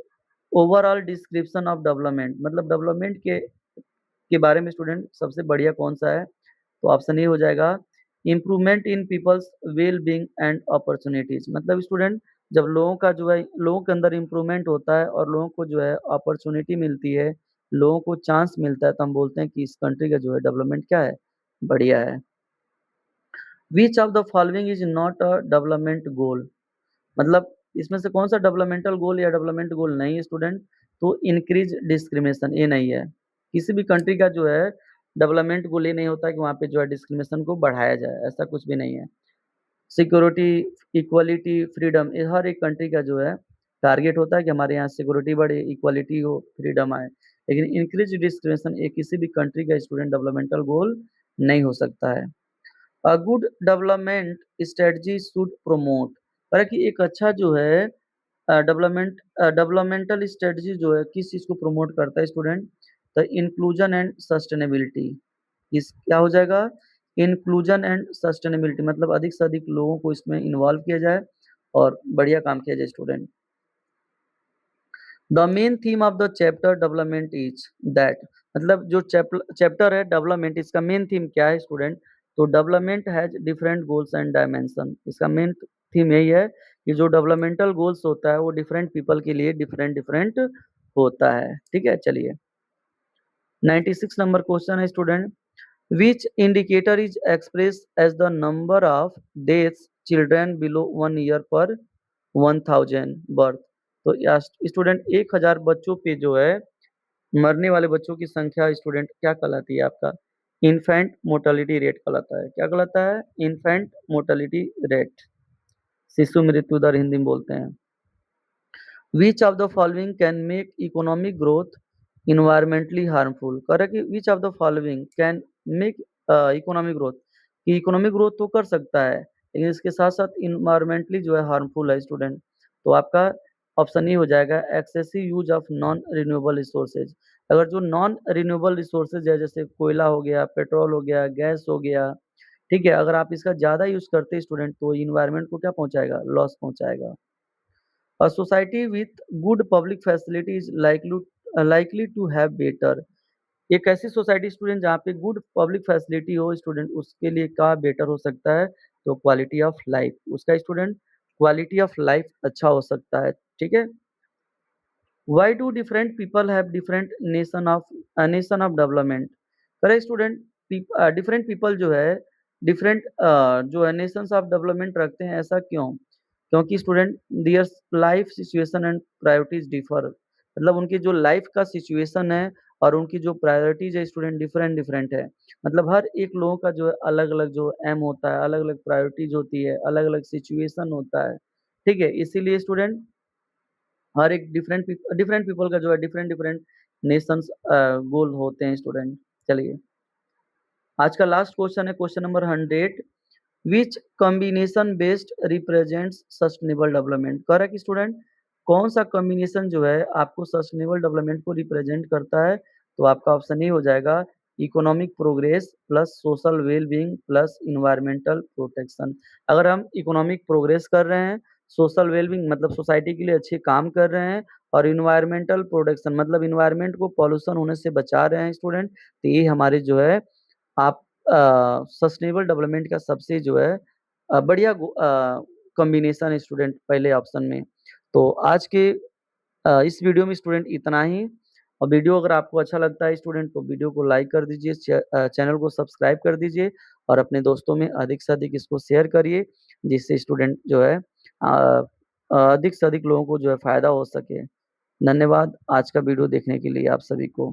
S1: overall description of development? मतलब डेवलपमेंट के बारे में स्टूडेंट सबसे बढ़िया कौन सा है? तो ऑप्शन ए हो जाएगा improvement in people's well being and opportunities. मतलब स्टूडेंट जब लोगों का जो है लोगों के अंदर इम्प्रूवमेंट होता है और लोगों को जो है अपॉर्चुनिटी मिलती है, लोगों को चांस मिलता है, तो हम बोलते हैं कि इस कंट्री का जो है डेवलपमेंट क्या है? बढ़िया है। Which of the following is not a development goal? मतलब इसमें से कौन सा डेवलपमेंटल गोल या डेवलपमेंट गोल नहीं है स्टूडेंट? तो इंक्रीज डिस्क्रिमिनेशन, ये नहीं है। किसी भी कंट्री का जो है डेवलपमेंट गोल ये नहीं होता कि वहाँ पे जो है डिस्क्रिमिनेशन को बढ़ाया जाए, ऐसा कुछ भी नहीं है। सिक्योरिटी, इक्वालिटी, फ्रीडम, ये हर एक कंट्री का जो है टारगेट होता है कि हमारे यहाँ सिक्योरिटी बढ़े, इक्वालिटी हो, फ्रीडम आए। लेकिन इंक्रीज डिस्क्रिमिनेशन ये किसी भी कंट्री का स्टूडेंट डेवलपमेंटल गोल नहीं हो सकता है। A good development strategy should promote, हालाँकि एक अच्छा जो है डेवलपमेंटल स्ट्रेटजी जो है किस चीज़ को प्रमोट करता है स्टूडेंट? तो इंक्लूजन एंड सस्टेनेबिलिटी। इस क्या हो जाएगा? इंक्लूजन एंड सस्टेनेबिलिटी, मतलब अधिक से अधिक लोगों को इसमें इन्वॉल्व किया जाए और बढ़िया काम किया जाए student. The main theme of the chapter development is that, मतलब जो चैप्टर है डेवलपमेंट, इसका मेन थीम क्या है स्टूडेंट? तो development has different goals and dimension. इसका मेन थीम यही है कि जो डेवलपमेंटल गोल्स होता है वो डिफरेंट पीपल के लिए डिफरेंट डिफरेंट होता है। ठीक है, चलिए 96 नंबर क्वेश्चन है student. Which indicator is express as the number of deaths children below 1 year per 1000 birth? तो स्टूडेंट 1000 बच्चों पे जो है मरने वाले बच्चों की संख्या स्टूडेंट क्या कहलाती है आपका? इन्फेंट मोर्टेलिटी रेट कहलाता है। क्या कहलाता है? इन्फेंट मोर्टेलिटी रेट, शिशु मृत्यु दर हिंदी में बोलते हैं। Which of the following can make economic growth environmentally harmful? कह रहा है कि which of the following can make economic growth, कि इकोनॉमिक ग्रोथ तो कर सकता है लेकिन इसके साथ साथ इन्वायरमेंटली जो है हार्मफुल है स्टूडेंट। तो आपका ऑप्शन ई हो जाएगा excessive use of non renewable resources. अगर जो नॉन रिन्यूएबल रिसोर्सेज है जैसे कोयला हो गया, पेट्रोल हो गया, गैस हो गया, ठीक है, अगर आप इसका ज़्यादा यूज़ करते हैं स्टूडेंट तो इन्वायरमेंट को क्या पहुँचाएगा? लॉस पहुँचाएगा। A society with good public facility is likely to have better, एक ऐसी सोसाइटी स्टूडेंट जहाँ पे गुड पब्लिक फैसिलिटी हो स्टूडेंट, उसके लिए क्या बेटर हो सकता है? तो क्वालिटी ऑफ लाइफ, उसका स्टूडेंट क्वालिटी ऑफ लाइफ अच्छा हो सकता है। ठीक है। Why do different people have different nation of development? अरे स्टूडेंट डिफरेंट पीपल जो है डिफरेंट जो है नेशंस ऑफ डेवलपमेंट रखते हैं, ऐसा क्यों? क्योंकि student their life situation and priorities differ, मतलब उनकी जो लाइफ का सिचुएशन है और उनकी जो प्रायोरिटीज है स्टूडेंट डिफरेंट डिफरेंट है। मतलब हर एक लोगों का जो है अलग अलग जो एम होता है, अलग अलग प्रायोरिटीज होती है, अलग अलग सिचुएशन होता है। ठीक है, इसीलिए स्टूडेंट हर एक डिफरेंट पीपल का जो है डिफरेंट डिफरेंट नेशंस गोल होते हैं स्टूडेंट। चलिए आज का लास्ट क्वेश्चन है question number 100। Which combination based represents sustainable development? कह रहा है कि स्टूडेंट कौन सा कॉम्बिनेशन जो है आपको सस्टेनेबल डेवलपमेंट को रिप्रेजेंट करता है? तो आपका ऑप्शन ये हो जाएगा economic progress plus social well being plus environmental protection. अगर हम इकोनॉमिक प्रोग्रेस कर रहे हैं, सोशल वेल बीइंग मतलब सोसाइटी के लिए अच्छे काम कर रहे हैं, और इन्वायरमेंटल प्रोटेक्शन मतलब इन्वायरमेंट को पॉल्यूशन होने से बचा रहे हैं स्टूडेंट, तो ये हमारे जो है आप सस्टेनेबल डेवलपमेंट का सबसे जो है बढ़िया कॉम्बिनेशन है स्टूडेंट पहले ऑप्शन में। तो आज के इस वीडियो में स्टूडेंट इतना ही। और वीडियो अगर आपको अच्छा लगता है स्टूडेंट तो वीडियो को लाइक कर दीजिए, चैनल को सब्सक्राइब कर दीजिए और अपने दोस्तों में अधिक से अधिक इसको शेयर करिए, जिससे स्टूडेंट जो है अधिक से अधिक लोगों को जो है फ़ायदा हो सके। धन्यवाद आज का वीडियो देखने के लिए आप सभी को।